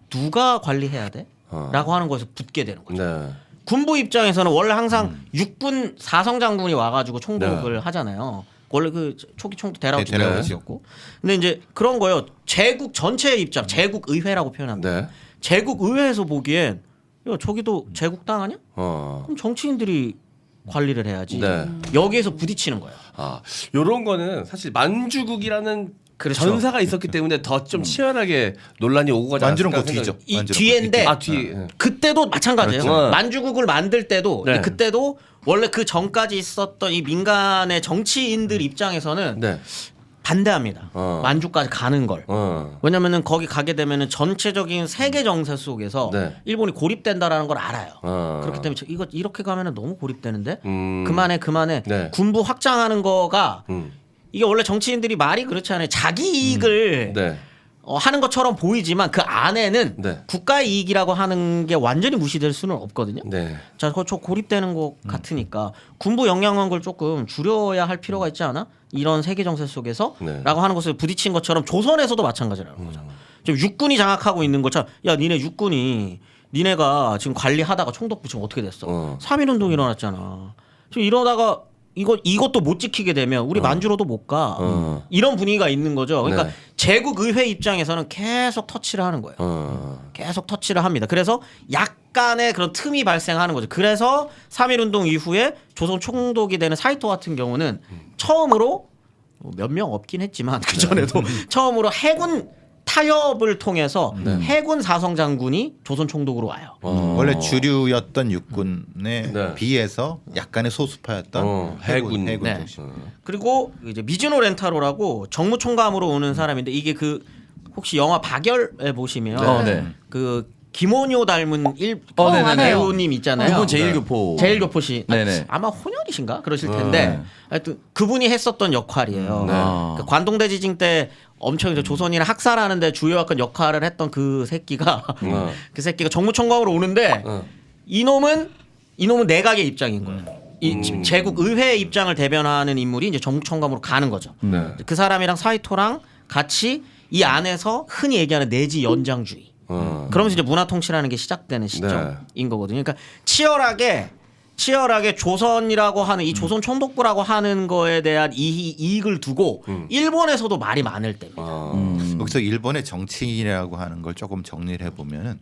누가 관리해야 돼? 라고 하는 거에서 붙게 되는 거죠. 네. 군부 입장에서는 원래 항상 육군 사성장군이 와가지고 총독을 하잖아요. 원래 그 초기 총독 대라우치 대라우치였고. 근데 이제 그런 거요. 제국 전체의 입장, 제국 의회라고 표현합니다. 네. 제국 의회에서 보기엔 야, 저기도 제국 땅 아니야? 어. 그럼 정치인들이 관리를 해야지. 네. 여기에서 부딪히는 거예요. 아, 요런 거는 사실 만주국이라는 그렇죠. 전사가 있었기 때문에 더 좀 치열하게 논란이 오고 가지 만주는 않았을까 그 뒤죠. 생각- 이 만주는 뒤인데 아, 뒤. 그때도 마찬가지예요. 그렇죠. 만주국을 만들 때도 네. 그때도 원래 그 전까지 있었던 이 민간의 정치인들 입장에서는 네. 반대합니다. 어. 만주까지 가는 걸. 어. 왜냐면은 거기 가게 되면은 전체적인 세계 정세 속에서 네. 일본이 고립된다라는 걸 알아요. 어. 그렇기 때문에 이거 이렇게 가면은 너무 고립되는데 음. 그만해. 네. 군부 확장하는 거가 음. 이게 원래 정치인들이 말이 그렇지 않아요. 자기 이익을 네. 하는 것처럼 보이지만 그 안에는 네. 국가의 이익이라고 하는 게 완전히 무시될 수는 없거든요. 네. 자, 그거 저 고립되는 것 같으니까 군부 영향한 걸 조금 줄여야 할 필요가 있지 않아? 이런 세계 정세 속에서 네. 라고 하는 것을 부딪힌 것처럼 조선에서도 마찬가지라는 거죠. 지금 육군이 장악하고 있는 것처럼 야, 니네 육군이 니네가 지금 관리하다가 총독 붙이면 어떻게 됐어? 3.1운동 일어났잖아. 지금 이러다가 이것도 못 지키게 되면 우리 만주로도 못 가. 이런 분위기가 있는 거죠. 그러니까 네. 제국 의회 입장에서는 계속 터치를 하는 거예요. 계속 터치를 합니다. 그래서 약간의 그런 틈이 발생하는 거죠. 그래서 3.1운동 이후에 조선 총독이 되는 사이토 같은 경우는 처음으로 몇 명 없긴 했지만 그 전에도 처음으로 해군 타협을 통해서 해군 사성 장군이 조선 총독으로 와요. 원래 주류였던 육군에 네. 비해서 약간의 소수파였던 해군 네. 중심. 그리고 이제 미즈노 렌타로라고 정무총감으로 오는 사람인데 이게 그 혹시 영화 박열에 보시면 네. 그 김원효 닮은 네네네. 배우님 있잖아요. 그분 제일교포. 제일교포 씨. 네네. 아마 혼혈이신가 그러실 텐데 하여튼 그분이 했었던 역할이에요. 그 관동대 지진 때 엄청 이제 조선인을 학살하는데 주요했던 역할을 했던 그 새끼가 그 새끼가 정무총감으로 오는데 이놈은 내각의 입장인 거예요. 이 제국 의회 입장을 대변하는 인물이 이제 정무총감으로 가는 거죠. 네. 그 사람이랑 사이토랑 같이 이 안에서 흔히 얘기하는 내지 연장주의. 그러면서 이제 문화 통치라는 게 시작되는 시점인 거거든요. 그러니까 치열하게 조선이라고 하는 이 조선 총독부라고 하는 거에 대한 이익을 두고 일본에서도 말이 많을 때입니다. 여기서 일본의 정치인이라고 하는 걸 조금 정리를 해보면은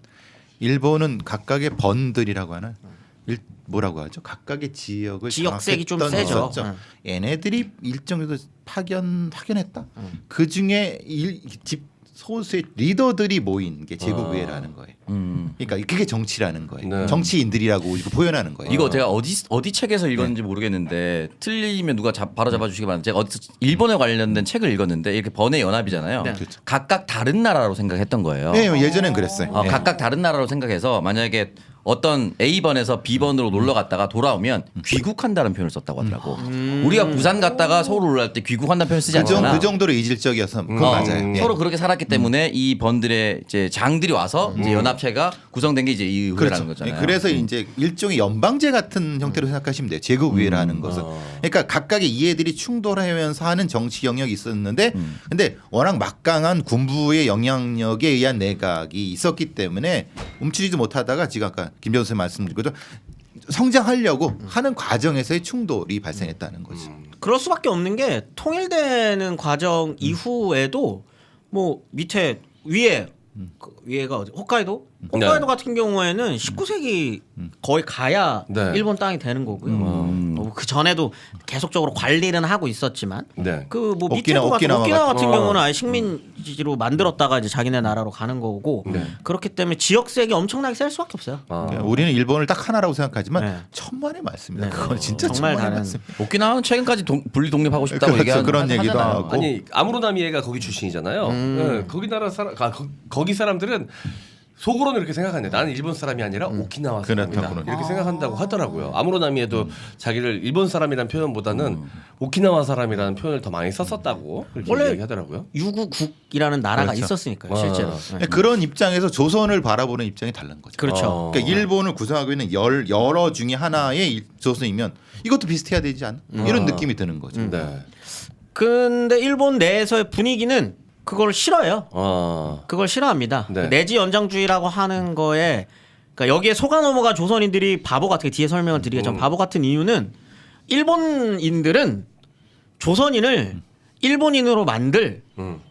일본은 각각의 번들이라고 하는 뭐라고 하죠? 각각의 지역을 지역색이 좀 장악했던 세죠. 있었죠. 얘네들이 일정 정도 파견했다. 그 중에 소수의 리더들이 모인 게 제국의회라는 거예요. 그러니까 그게 정치라는 거예요. 네. 정치인들이라고 이거 표현하는 거예요. 이거 제가 어디 책에서 읽었는지 모르겠는데 틀리면 누가 바로 잡아주시기 바랍니다. 제가 어디서 일본에 관련된 책을 읽었는데 이렇게 번의 연합이잖아요. 네. 그렇죠. 각각 다른 나라로 생각했던 거예요. 네, 예전엔 그랬어요. 네. 각각 다른 나라로 생각해서 만약에 어떤 A번에서 B번으로 놀러 갔다가 돌아오면 귀국한다는 표현을 썼다고 하더라고. 우리가 부산 갔다가 서울 올라갈 때 귀국한다는 표현 쓰지 않잖아. 그 정도로 이질적이어서 그건 맞아요. 예. 서로 그렇게 살았기 때문에 이 번들의 이제 장들이 와서 이제 연합체가 구성된 게 이제 이 의회라는 그렇죠. 거잖아요. 그래서 이제 일종의 연방제 같은 형태로 생각하시면 돼요. 제국의회라는 것은. 그러니까 각각의 이해들이 충돌하면서 하는 정치 영역이 있었는데, 근데 워낙 막강한 군부의 영향력에 의한 내각이 있었기 때문에 움츠리지 못하다가 지금 아까 김 변호사님 말씀드린 거죠. 성장하려고 하는 과정에서의 충돌이 발생했다는 거지. 그럴 수밖에 없는 게 통일되는 과정 이후에도 뭐 밑에 위에가 어디? 홋카이도 같은 경우에는 19세기 거의 가야 네. 일본 땅이 되는 거고요. 그 전에도 계속적으로 관리는 하고 있었지만 네. 그 뭐 밑에도 오키나와 같은 경우는 아예 식민지로 만들었다가 이제 자기네 나라로 가는 거고 그렇기 때문에 지역색이 엄청나게 셀 수밖에 없어요. 그러니까 우리는 일본을 딱 하나라고 생각하지만 네. 천만의 말씀이다. 네. 그건 진짜 정말 천만의 다른. 말씀. 오키나와는 최근까지 분리 독립하고 싶다고 그렇죠. 얘기하는 그런 얘기도 하잖아요. 하고. 아니 아무로나미에가 거기 출신이잖아요. 네, 거기 나라 사람, 거기 사람들은 속으로는 이렇게 생각하는데 나는 일본 사람이 아니라 오키나와 사람이다 그렇구나. 이렇게 생각한다고 하더라고요. 아무로나미에도 자기를 일본 사람이라는 표현보다는 오키나와 사람이라는 표현을 더 많이 썼었다고 그렇게 원래 이야기하더라고요. 유구국이라는 나라가 그렇죠. 있었으니까요, 실제로. 네. 그런 입장에서 조선을 바라보는 입장이 다른 거죠. 그렇죠. 그러니까 일본을 구성하고 있는 여러 중에 하나의 조선이면 이것도 비슷해야 되지 않나? 이런 느낌이 드는 거죠. 네. 근데 일본 내에서의 분위기는 그걸 싫어해요. 아. 그걸 싫어합니다. 네. 내지 연장주의라고 하는 거에 그러니까 여기에 속아 넘어간 조선인들이 바보 같은 뒤에 설명을 드리겠지만 바보 같은 이유는 일본인들은 조선인을 일본인으로 만들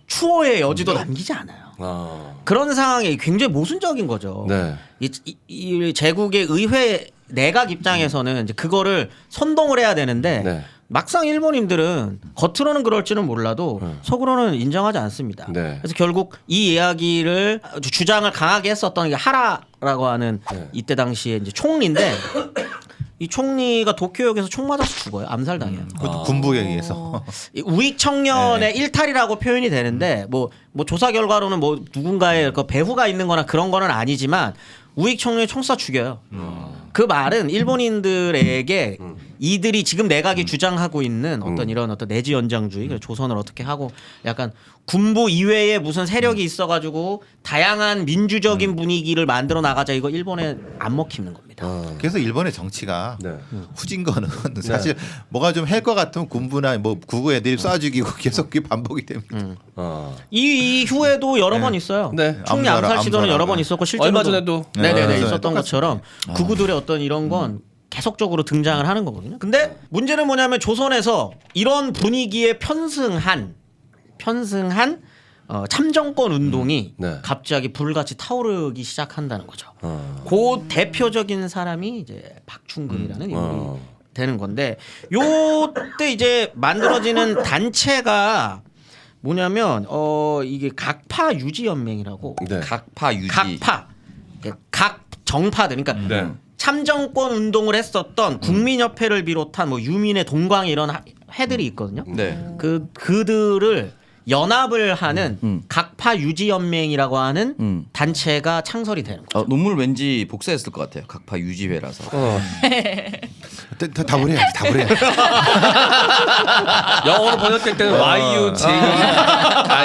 추호의 여지도 남기지 않아요. 아. 그런 상황이 굉장히 모순적인 거죠. 네. 이 제국의 의회 내각 입장에서는 이제 그거를 선동을 해야 되는데 네. 막상 일본인들은 겉으로는 그럴지는 몰라도 속으로는 인정하지 않습니다. 네. 그래서 결국 이 이야기를 주장을 강하게 했었던 게 하라라고 하는 네. 이때 당시에 이제 총리인데 이 총리가 도쿄역에서 총 맞아서 죽어요. 암살당해요. 그것도 군부에 의해서. 이 우익 청년의 일탈이라고 표현이 되는데 뭐 조사 결과로는 뭐 누군가의 그 배후가 있는 거나 그런 거는 아니지만 우익 청년이 총 쏴 죽여요. 그 말은 일본인들에게 이들이 지금 내각이 주장하고 있는 어떤 이런 어떤 내지 연장주의, 조선을 어떻게 하고 약간 군부 이외에 무슨 세력이 있어가지고 다양한 민주적인 분위기를 만들어 나가자 이거 일본에 안 먹히는 겁니다. 그래서 일본의 정치가 네. 후진 거는 사실 뭐가 좀 할 것 같으면 군부나 뭐 구구 애들이 쏴 죽이고 계속 그게 반복이 됩니다. 아. 이 이후에도 여러 번 있어요. 네. 총리 암살 시도는 여러 번 있었고 실제로 얼마 전에도 네네네 네. 있었던 것처럼 구구들의 어떤 이런 건 계속적으로 등장을 하는 거거든요. 근데 문제는 뭐냐면 조선에서 이런 분위기에 편승한 참정권 운동이 네. 갑자기 불같이 타오르기 시작한다는 거죠. 그 대표적인 사람이 이제 박충근이라는 인물이 되는 건데 요때 이제 만들어지는 단체가 뭐냐면 이게 각파 유지 연맹이라고 네. 각파 유지. 각 정파들 그러니까 네. 참정권 운동을 했었던 국민협회를 비롯한 뭐 유민의 동광 이런 회들이 있거든요. 네. 그들을 연합을 하는 각파 유지 연맹이라고 하는 단체가 창설이 되는 거죠. 논문 왠지 복사했을 것 같아요. 각파 유지회라서. 답을 해야지. 답을 해야지. 영어로 번역될 때는 YUJI로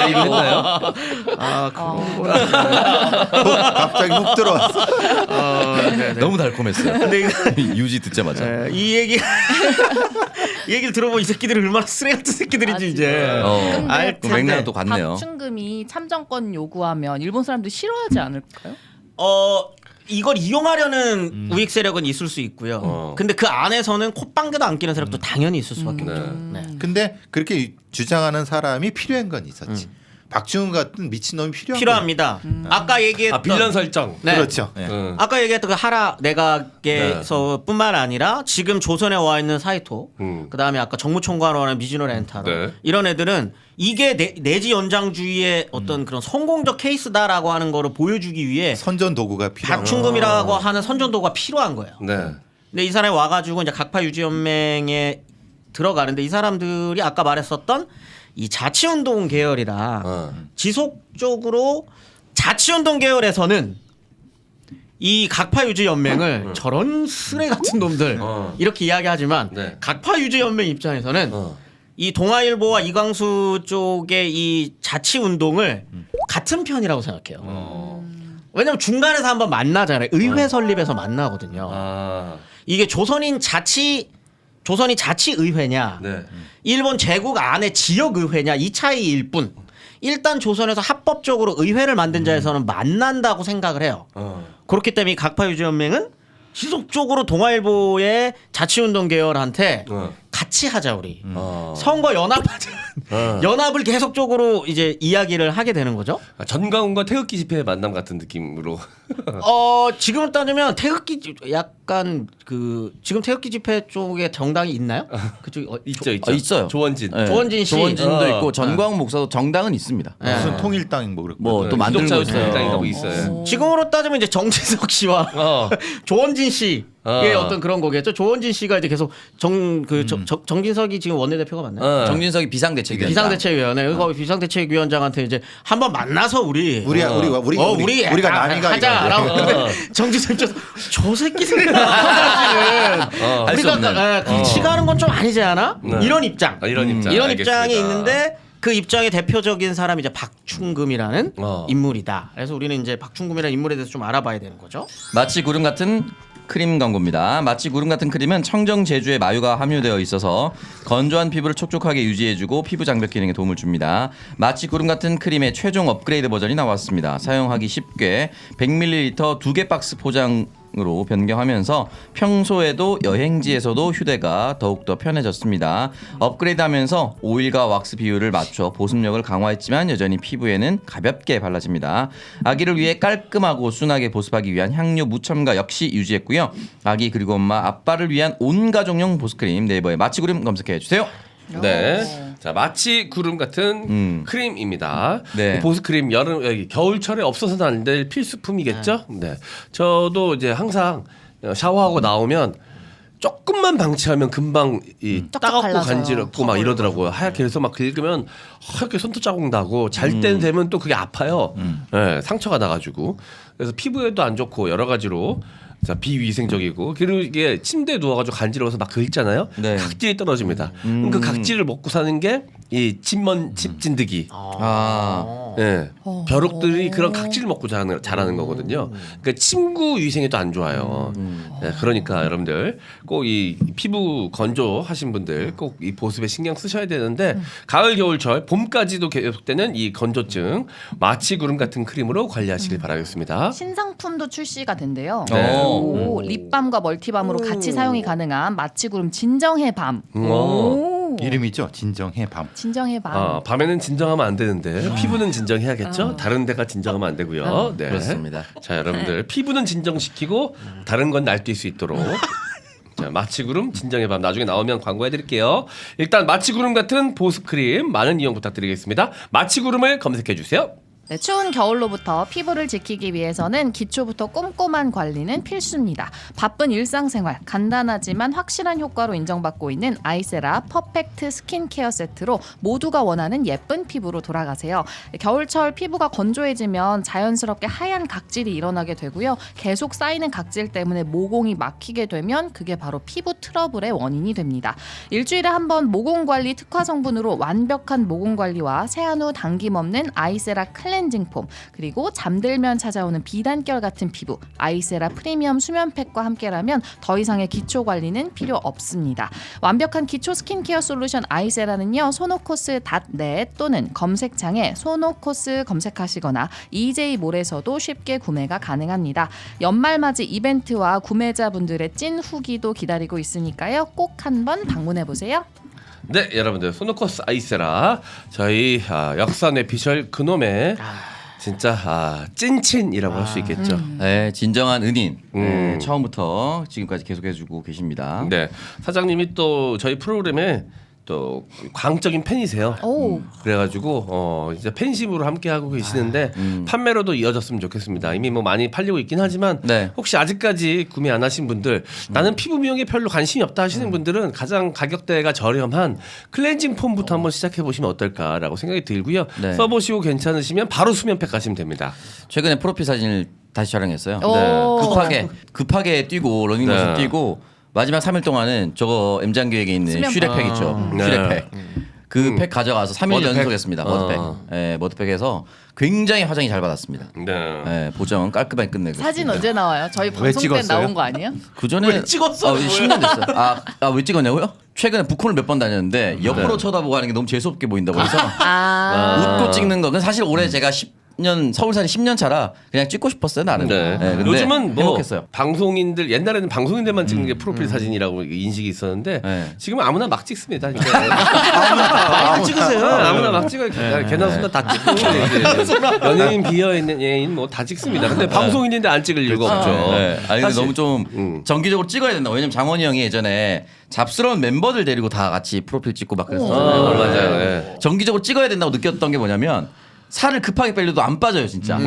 했나요? 갑자기 훅 들어왔어. 너무 달콤했어요. 근데 이거 유지 듣자마자. 이 얘기 이 얘기를 들어보면 이 새끼들이 얼마나 쓰레 같은 새끼들인지 이제 알 그 맥락은 또 같네요. 박충금이 참정권 요구하면 일본 사람들이 싫어하지 않을까요? 이걸 이용하려는 우익 세력은 있을 수 있고요. 근데 그 안에서는 콧방귀도 안 끼는 세력도 당연히 있을 수밖에 없죠. 네. 근데 그렇게 주장하는 사람이 필요한 건 있었지. 박충훈 같은 미친놈이 필요합니다. 아까 얘기했던 빌런 설정. 네. 그렇죠. 네. 아까 얘기했던 그 하라 내각에서뿐만 아니라 지금 조선에 와 있는 사이토, 그다음에 아까 정무총괄원의 미즈노 렌타로 네. 이런 애들은 이게 내지 연장주의의 어떤 그런 성공적 케이스다라고 하는 거를 보여주기 위해 선전 도구가 필요한 박충금이라고 하는 선전도가 필요한 거예요. 네. 근데 이 사람이 와가지고 이제 각파 유지 연맹에 들어가는데 이 사람들이 아까 말했었던 이 자치운동 계열이라 지속적으로 자치운동 계열에서는 이 각파 유지 연맹을 저런 쓰레 같은 놈들 이렇게 이야기하지만 네. 각파 유지 연맹 입장에서는 이 동아일보와 이광수 쪽의 이 자치운동을 같은 편이라고 생각해요. 왜냐면 중간에서 한번 만나잖아요. 의회 설립에서 만나거든요. 이게 조선이 자치의회냐 네. 일본 제국 안에 지역의회냐 이 차이일 뿐 일단 조선에서 합법적으로 의회를 만든 자에서는 만난다고 생각을 해요. 그렇기 때문에 이 각파유지연맹은 지속적으로 동아일보의 자치운동 계열한테 같이 하자 우리 선거 연합하자 연합을 계속적으로 이제 이야기를 하게 되는 거죠. 전광훈과 태극기 집회 만남 같은 느낌으로. 지금 따지면 태극기 약간 지금 태극기 집회 쪽에 정당이 있나요? 그쪽 있죠. 있어요. 조원진. 네. 조원진 씨. 조원진도 있고 전광훈 목사도 정당은 있습니다. 무슨 통일당 뭐 그렇고. 뭐 또 만들고 기독자유통일당이라고 있어요. 있어요. 지금으로 따지면 이제 정진석 씨와 조원진 씨의 어떤 그런 거겠죠. 조원진 씨가 이제 계속 정진석이 지금 원내대표가 맞나요? 정진석이 비상대책위원장. 비상대책위원회. 거기 비상대책위원장한테 이제 한번 만나서 우리가 하자라고. 정진석 저 새끼들 우리가 같이 가는 건 좀 아니지 않아? 이런 입장. 이런 입장이 알겠습니다. 있는데. 그 입장의 대표적인 사람이 이제 박충금이라는 인물이다. 그래서 우리는 이제 박충금이라는 인물에 대해서 좀 알아봐야 되는 거죠. 마치 구름 같은 크림 광고입니다. 마치 구름 같은 크림은 청정 제주에 마유가 함유되어 있어서 건조한 피부를 촉촉하게 유지해주고 피부 장벽 기능에 도움을 줍니다. 마치 구름 같은 크림의 최종 업그레이드 버전이 나왔습니다. 사용하기 쉽게 100ml 2개 박스 포장으로 변경하면서 평소에도 여행지에서도 휴대가 더욱더 편해졌습니다. 업그레이드하면서 오일과 왁스 비율을 맞춰 보습력을 강화했지만 여전히 피부에는 가볍게 발라집니다. 아기를 위해 깔끔하고 순하게 보습하기 위한 향료 무첨가 역시 유지했고요. 아기 그리고 엄마 아빠를 위한 온 가족용 보습크림 네이버에 마치구름 검색해 주세요. 네. 자, 마치 구름 같은 크림입니다. 네. 보습크림 겨울철에 없어서는 안 될 필수품이겠죠? 네. 저도 이제 항상 샤워하고 나오면 조금만 방치하면 금방 따갑고 발라서. 간지럽고 막 이러더라고요. 하얗게 그래서 막 긁으면 하얗게 손톱 자국 나고 잘 땐 되면 또 그게 아파요. 네, 상처가 나가지고 그래서 피부에도 안 좋고 여러 가지로 자, 비위생적이고 그리고 이게 침대에 누워가지고 간지러워서 막 긁잖아요. 네. 각질이 떨어집니다. 그럼 그 각질을 먹고 사는 게 이 칩진드기. 네. 벼룩들이 그런 각질을 먹고 자라는 거거든요. 그러니까 침구 위생에도 안 좋아요. 네, 그러니까 여러분들 꼭 이 피부 건조하신 분들 꼭 이 보습에 신경 쓰셔야 되는데 가을 겨울철 봄까지도 계속되는 이 건조증 마치 구름 같은 크림으로 관리하시길 바라겠습니다. 신상품도 출시가 된대요. 네. 오, 립밤과 멀티밤으로 같이 사용이 가능한 마치구름 진정해 밤. 오. 이름이죠. 진정해 밤. 진정해 밤. 밤에는 진정하면 안 되는데 피부는 진정해야겠죠. 다른 데가 진정하면 안 되고요. 네. 그렇습니다. 자, 여러분들 피부는 진정시키고 다른 건 날뛸 수 있도록 자, 마취구름 진정의 밤 나중에 나오면 광고해드릴게요. 일단 마취구름 같은 보습크림 많은 이용 부탁드리겠습니다. 마취구름을 검색해주세요. 네, 추운 겨울로부터 피부를 지키기 위해서는 기초부터 꼼꼼한 관리는 필수입니다. 바쁜 일상생활, 간단하지만 확실한 효과로 인정받고 있는 아이세라 퍼펙트 스킨케어 세트로 모두가 원하는 예쁜 피부로 돌아가세요. 겨울철 피부가 건조해지면 자연스럽게 하얀 각질이 일어나게 되고요. 계속 쌓이는 각질 때문에 모공이 막히게 되면 그게 바로 피부 트러블의 원인이 됩니다. 일주일에 한 번 모공관리 특화 성분으로 완벽한 모공관리와 세안 후 당김 없는 아이세라 클렌징 폼, 그리고 잠들면 찾아오는 비단결 같은 피부 아이세라 프리미엄 수면팩과 함께라면 더 이상의 기초 관리는 필요 없습니다. 완벽한 기초 스킨케어 솔루션 아이세라는요, 소노코스.net 또는 검색창에 소노코스 검색하시거나 EJ몰에서도 쉽게 구매가 가능합니다. 연말맞이 이벤트와 구매자분들의 찐 후기도 기다리고 있으니까요, 꼭 한번 방문해 보세요. 네, 여러분들 소노코스 아이세라 저희 역사 뇌피셜 그놈의 진짜 찐친이라고 할 수 있겠죠. 네, 진정한 은인. 네, 처음부터 지금까지 계속해주고 계십니다. 네, 사장님이 또 저희 프로그램에 또 광적인 팬이세요. 오. 그래가지고 이제 팬심으로 함께 하고 계시는데 판매로도 이어졌으면 좋겠습니다. 이미 뭐 많이 팔리고 있긴 하지만 네. 혹시 아직까지 구매 안 하신 분들, 나는 피부 미용에 별로 관심이 없다 하시는 분들은 가장 가격대가 저렴한 클렌징 폼부터 한번 시작해 보시면 어떨까라고 생각이 들고요. 네. 써보시고 괜찮으시면 바로 수면팩 가시면 됩니다. 최근에 프로필 사진을 다시 촬영했어요. 오. 급하게 뛰고 러닝머신 네. 뛰고 마지막 3일 동안은 저거 M장교역에 있는 수면팩. 슈렉팩 있죠. 네. 슈렉팩. 그 팩 가져가서 3일 머드팩. 연속했습니다. 머드팩. 예, 머드팩에서 굉장히 화장이 잘 받았습니다. 네. 예, 보정 깔끔하게 끝내고. 사진 있습니다. 언제 나와요? 저희 방송 때 찍었어요? 나온 거 아니에요? 그 전에 왜 찍었어? 10년 됐어요. 왜 찍었냐고요? 최근에 북콘을 몇 번 다녔는데 옆으로 쳐다보고 하는 게 너무 재수 없게 보인다고 해서 웃고 찍는 거. 근데 사실 올해 제가 10년 서울살이 10년 차라 그냥 찍고 싶었어요 나는. 네. 예, 근데 요즘은 뭐 행복했어요. 방송인들 옛날에는 방송인들만 찍는 게 프로필 사진이라고 인식이 있었는데 네. 지금은 아무나 막 찍습니다. 아무나 찍으세요. 아무나 막 찍어요. 개나 소나 다 찍고 이제 연예인 비어있는 예인 뭐 다 찍습니다. 근데 방송인인데 안 찍을 이유가 없죠. 네. 아니 근데 사실- 너무 좀 정기적으로 찍어야 된다. 왜냐면 장원이 형이 예전에 잡스러운 멤버들 데리고 다 같이 프로필 찍고 막 그랬었잖아요. 맞아요. 네. 정기적으로 찍어야 된다고 느꼈던 게 뭐냐면 살을 급하게 빼려도 안 빠져요 진짜.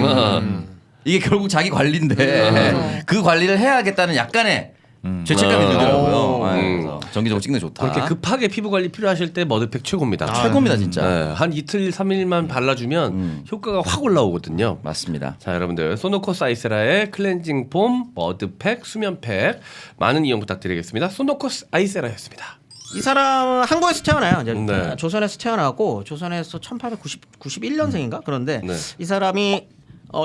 이게 결국 자기 관리인데 그 관리를 해야겠다는 약간의 죄책감이 들더라고요. 그래서 정기적으로 찍는 게 좋다. 그렇게 급하게 피부 관리 필요하실 때 머드팩 최고입니다. 최고입니다 진짜. 네, 한 이틀 3일만 발라주면 효과가 확 올라오거든요. 맞습니다. 자, 여러분들 소노코스 아이세라의 클렌징 폼, 머드팩, 수면팩 많은 이용 부탁드리겠습니다. 소노코스 아이세라였습니다. 이 사람은 한국에서 태어나요. 이제 네. 조선에서 태어나고 조선에서 1891년생인가 그런데 네. 이 사람이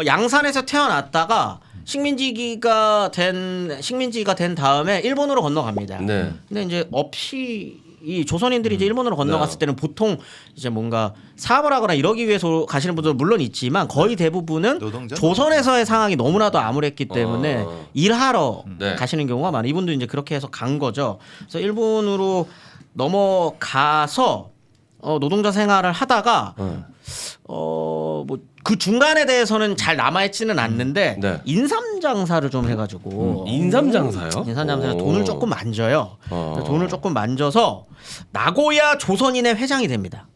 양산에서 태어났다가 식민지가 된 다음에 일본으로 건너갑니다. 네. 근데 이제 없이 이 조선인들이 이제 일본으로 건너갔을 때는 보통 이제 뭔가 사업을 하거나 이러기 위해서 가시는 분들은 물론 있지만 거의 대부분은 노동자? 조선에서의 상황이 너무나도 암울했기 때문에 일하러 네. 가시는 경우가 많아요. 이분도 이제 그렇게 해서 간 거죠. 그래서 일본으로 넘어가서 노동자 생활을 하다가 뭐 그 중간에 대해서는 잘 남아있지는 않는데 네. 인삼 장사를 좀 해가지고 인삼 장사요? 인삼 장사에 오. 돈을 조금 만져요. 그래서 돈을 조금 만져서 나고야 조선인의 회장이 됩니다.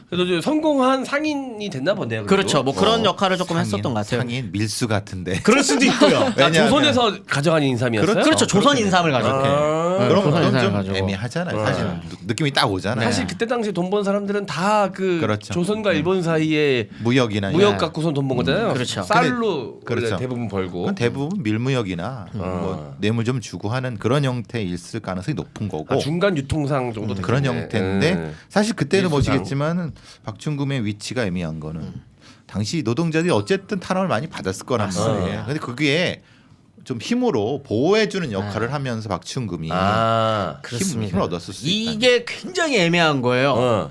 그래도 이제 성공한 상인이 됐나 보네요. 그래도. 그렇죠. 뭐 그런 역할을 조금 했었던 것 같아요. 상인 밀수 같은데. 그럴 수도 있고요. 아, 왜냐하면- 조선에서 가져간 인삼이었어요? 그렇죠. 조선 인삼을 가지고. 그럼 조선 그건 인삼을 좀 가지고. 애매하잖아요. 사실 느낌이 딱 오잖아요. 사실 그때 당시 돈 번 사람들은 다 그 그렇죠. 조선과 일본 사이에 무역이나 무역 갖고선 돈 번 거잖아요. 그렇죠. 쌀로 그렇죠. 원래 대부분 벌고. 그건 대부분 밀무역이나 뭐 뇌물 좀 주고 하는 그런 형태에 있을 가능성이 높은 거고 중간 유통상 정도 되겠네. 그런 형태인데 네. 사실 그때는 밀수상. 보시겠지만 박충금의 위치가 애매한 거는 당시 노동자들이 어쨌든 탄원을 많이 받았을 거란 말이에요. 근데 그게 좀 힘으로 보호해주는 역할을 하면서 박충금이 힘을 얻었을 수 있다. 이게 굉장히 애매한 거예요.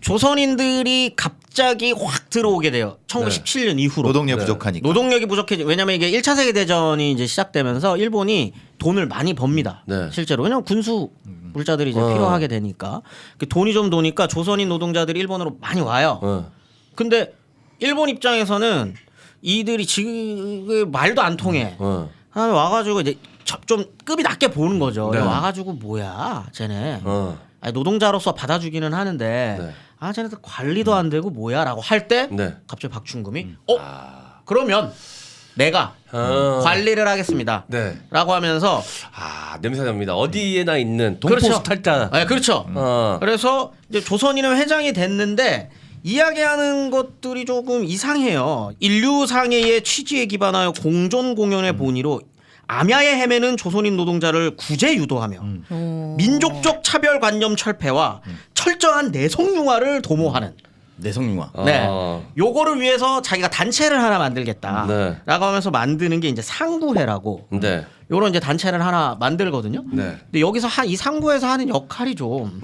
조선인들이 갑자기 확 들어오게 돼요. 1917년 이후로. 노동력 부족하니까. 노동력이 부족해지. 왜냐면 이게 1차 세계 대전이 이제 시작되면서 일본이 돈을 많이 법니다. 네. 실제로. 왜냐면 군수 물자들이 이제 필요하게 되니까. 그 돈이 좀 도니까 조선인 노동자들이 일본으로 많이 와요. 근데 일본 입장에서는 이들이 지금 말도 안 통해. 와가지고 이제 좀 급이 낮게 보는 거죠. 네. 와가지고 뭐야 쟤네. 어. 아니, 노동자로서 받아주기는 하는데 네. 아 쟤네들 관리도 안 되고 뭐야라고 할 때 네. 갑자기 박충금이 그러면 내가 관리를 하겠습니다. 네. 라고 하면서 냄새 납니다. 어디에나 있는 그렇죠. 동포수 탈자. 네, 그렇죠. 그래서 이제 조선인은 회장이 됐는데 이야기하는 것들이 조금 이상해요. 인류상해의 취지에 기반하여 공존 공연의 본의로 암야에 헤매는 조선인 노동자를 구제 유도하며 민족적 차별관념 철폐와 철저한 내성융화를 도모하는 내성융화. 네. 요거를 위해서 자기가 단체를 하나 만들겠다. 네. 라고 하면서 만드는 게 이제 상구회라고 네. 요런 이제 단체를 하나 만들거든요. 네. 근데 여기서 이 상구에서 하는 역할이 좀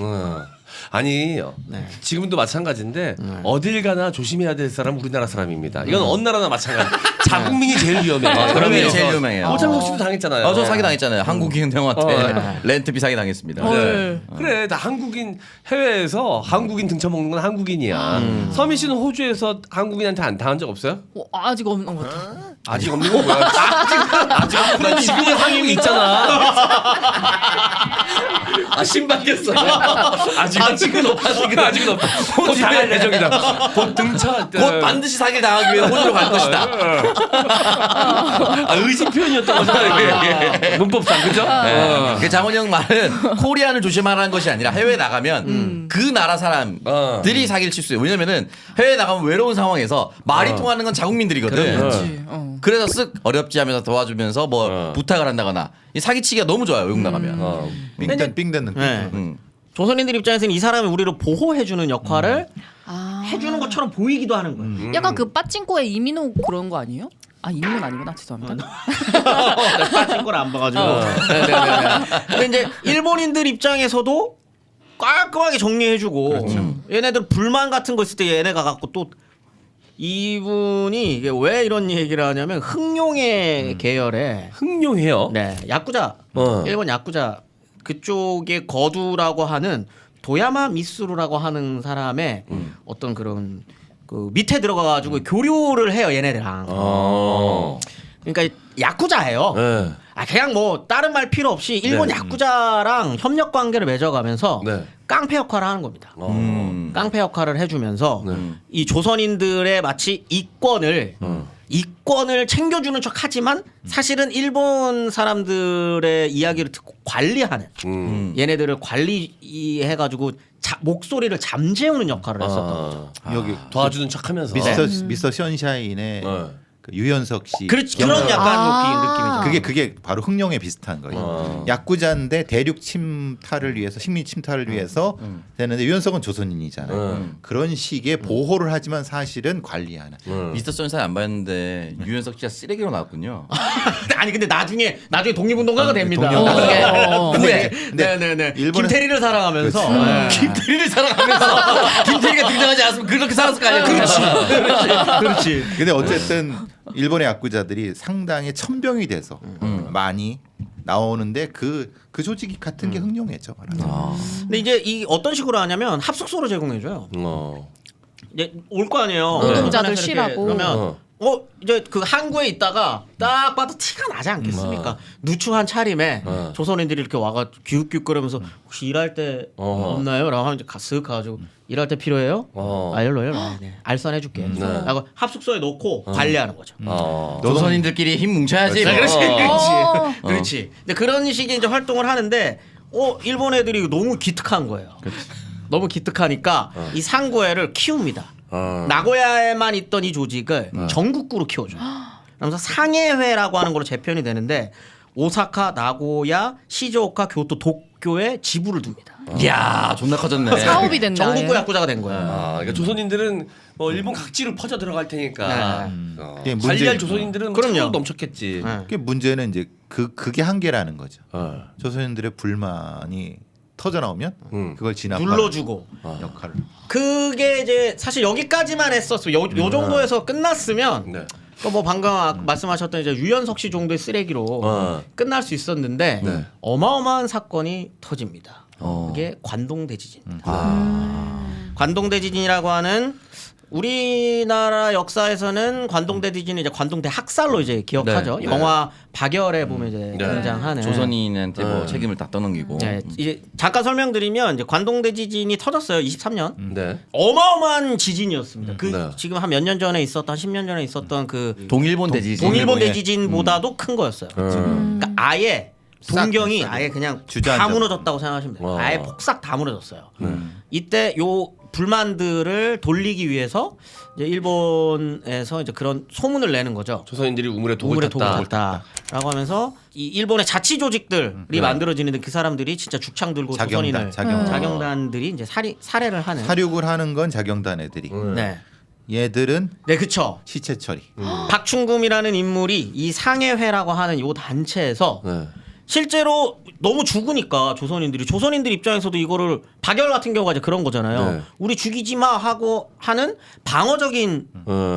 아니 네. 지금도 마찬가지인데 어딜 가나 조심해야 될 사람은 우리나라 사람입니다. 이건 어느 나라나 마찬가지. 자국민이 제일 위험해요. 그러면 제일 유명해요. 오창석 씨도 당했잖아요. 저 사기 당했잖아요. 한국인 형한테 렌트비 사기 당했습니다. 네. 그래, 나 한국인 해외에서 한국인 등쳐먹는 건 한국인이야. 서민 씨는 호주에서 한국인한테 안 당한 적 없어요? 아직 없는 것 같아. 아직 없는 거 뭐야? 아직 없는 지금은 한국인 있잖아. 신박했어. 아직은 없다. 아직은 없다. 곧 당할 예정이다. 곧 등차. 곧 반드시 사기를 당하기 위해 호주로 갈 것이다. 의지 표현이었던 거잖아요. 이게. 문법상 그죠? 그 장원 형 말은 코리안을 조심하라는 것이 아니라 해외 나가면 그 나라 사람들이 사기를 칠 수 있어요. 왜냐면은 해외 나가면 외로운 상황에서 말이 통하는 건 자국민들이거든. 그렇지. 그래서 쓱 어렵지 하면서 도와주면서 뭐 부탁을 한다거나 이 사기치기가 너무 좋아요. 외국 나가면. 삥 뜯는 네. 조선인들 입장에서는 이 사람이 우리를 보호해주는 역할을 해주는 것처럼 보이기도 하는 거예요. 약간 그 빠찡코의 이민호 그런 거 아니에요? 이민호는 아니구나. 죄송합니다. 빠진 걸 안 봐가지고. 네네네. 근데 이제 일본인들 입장에서도 깔끔하게 정리해주고 얘네들 불만 같은 거 있을 때 얘네가 갖고 또 이분이 이게 왜 이런 얘기를 하냐면 흥룡의 계열에 흥룡해요. 네 야쿠자 일본 야쿠자 그쪽의 거두라고 하는 도야마 미스루라고 하는 사람의 어떤 그런 그 밑에 들어가가지고 교류를 해요 얘네들랑. 그러니까 야쿠자예요. 네. 그냥 뭐 다른 말 필요 없이 일본 네. 야쿠자랑 협력 관계를 맺어가면서 네. 깡패 역할을 하는 겁니다. 깡패 역할을 해주면서 이 조선인들의 마치 이권을 챙겨주는 척하지만 사실은 일본 사람들의 이야기를 듣고 관리하는 얘네들을 관리해가지고 목소리를 잠재우는 역할을 했었던 거죠. 여기 도와주는 척하면서. 미스터 션샤인의 그 유연석 씨. 그렇지 그런 약간 느낌이죠. 그게 바로 흥룡에 비슷한 거예요. 야쿠자인데 대륙 침탈을 위해서 식민 침탈을 위해서 되는데 유연석은 조선인이잖아요. 그런 식의 보호를 하지만 사실은 관리하는. 미스터 선샤인 안 봤는데 유연석 씨가 쓰레기로 나왔군요. 아니 근데 나중에 독립운동가가 됩니다. 후에. 네네네. 일본은- 김태리를 사랑하면서 네. 김태리를 사랑하면서 김태리가 등장하지 않았으면 그렇게 살았을 거 아니야. 그렇지. 근데 어쨌든 일본의 야쿠자들이 상당히 천병이 돼서 많이 나오는데 그 조직 같은 게 흥룡해죠. 근데 이제 이 어떤 식으로 하냐면 합숙소를 제공해줘요. 이제 올 거 아니에요. 노동자들 이렇게 쉬라고. 그러면 이제 그 항구에 있다가 딱 봐도 티가 나지 않겠습니까? 누추한 차림에 조선인들이 이렇게 와가 기웃기웃거리면서 혹시 일할 때 없나요? 라고 하면 이제 쓱 가가지고 일할 때 필요해요? 일로 네. 알선해줄게. 라고 합숙소에 놓고 관리하는 거죠. 조선인들끼리 힘 뭉쳐야지. 뭐. 그렇지. 근데 그런 식의 이제 활동을 하는데 일본 애들이 너무 기특한 거예요. 너무 기특하니까 이 상구회를 키웁니다. 나고야에만 있던 이 조직을 전국구로 키워줘요. 그러면서 상해회라고 하는 걸로 재편이 되는데 오사카, 나고야, 시즈오카, 교토, 도쿄에 지부를 둡니다. 이야 존나 커졌네. 사업이 된다. 전국구 야쿠자가 된 거예요. 그러니까 조선인들은 뭐 일본 각지로 퍼져 들어갈 테니까 그게 관리할 문제- 조선인들은 그럼요. 차고 넘쳤겠지. 그게 문제는 이제 그게 한계라는 거죠. 조선인들의 불만이 터져 나오면 그걸 진압하는 눌러주고 역할을. 그게 이제 사실 여기까지만 했었어요. 요 정도에서 끝났으면 네. 또 뭐 방금 말씀하셨던 이제 유연석 씨 정도의 쓰레기로 끝날 수 있었는데 네. 어마어마한 사건이 터집니다. 그게 관동대지진입니다. 관동대지진이라고 하는 우리나라 역사에서는 관동대 지진은 이제 관동대 학살로 이제 기억하죠. 네. 영화 박열에 보면 이제 등장하는 조선인한테 뭐 책임을 다 떠넘기고. 네, 이제 잠깐 설명드리면 이제 관동대 지진이 터졌어요. 23년. 네. 어마어마한 지진이었습니다. 그 네. 지금 한 몇 년 전에 있었던 한 10년 전에 있었던 그 동일본 대지진. 동일본 대지진보다도 큰 거였어요. 그러니까 아예 동경이 아예 그냥 다 주저앉아. 무너졌다고 생각하시면 돼요. 와. 아예 폭삭 다 무너졌어요. 이때 요 불만들을 돌리기 위해서 이제 일본에서 이제 그런 소문을 내는 거죠. 조선인들이 우물에 우물에 독을 독을 탔다. 탔다라고 하면서 이 일본의 자치 조직들이 만들어지는데 그 사람들이 진짜 죽창 들고 자경단, 조선인을 자경단. 자경단들이 이제 살해를 하는. 사륙을 하는 건 자경단 애들이. 네, 얘들은 네, 그쵸. 시체 처리. 박충금이라는 인물이 이 상해회라고 하는 요 단체에서 네. 실제로 너무 죽으니까 조선인들 입장에서도 이거를 박열 같은 경우가 이제 그런 거잖아요. 네. 우리 죽이지 마 하고 하는 방어적인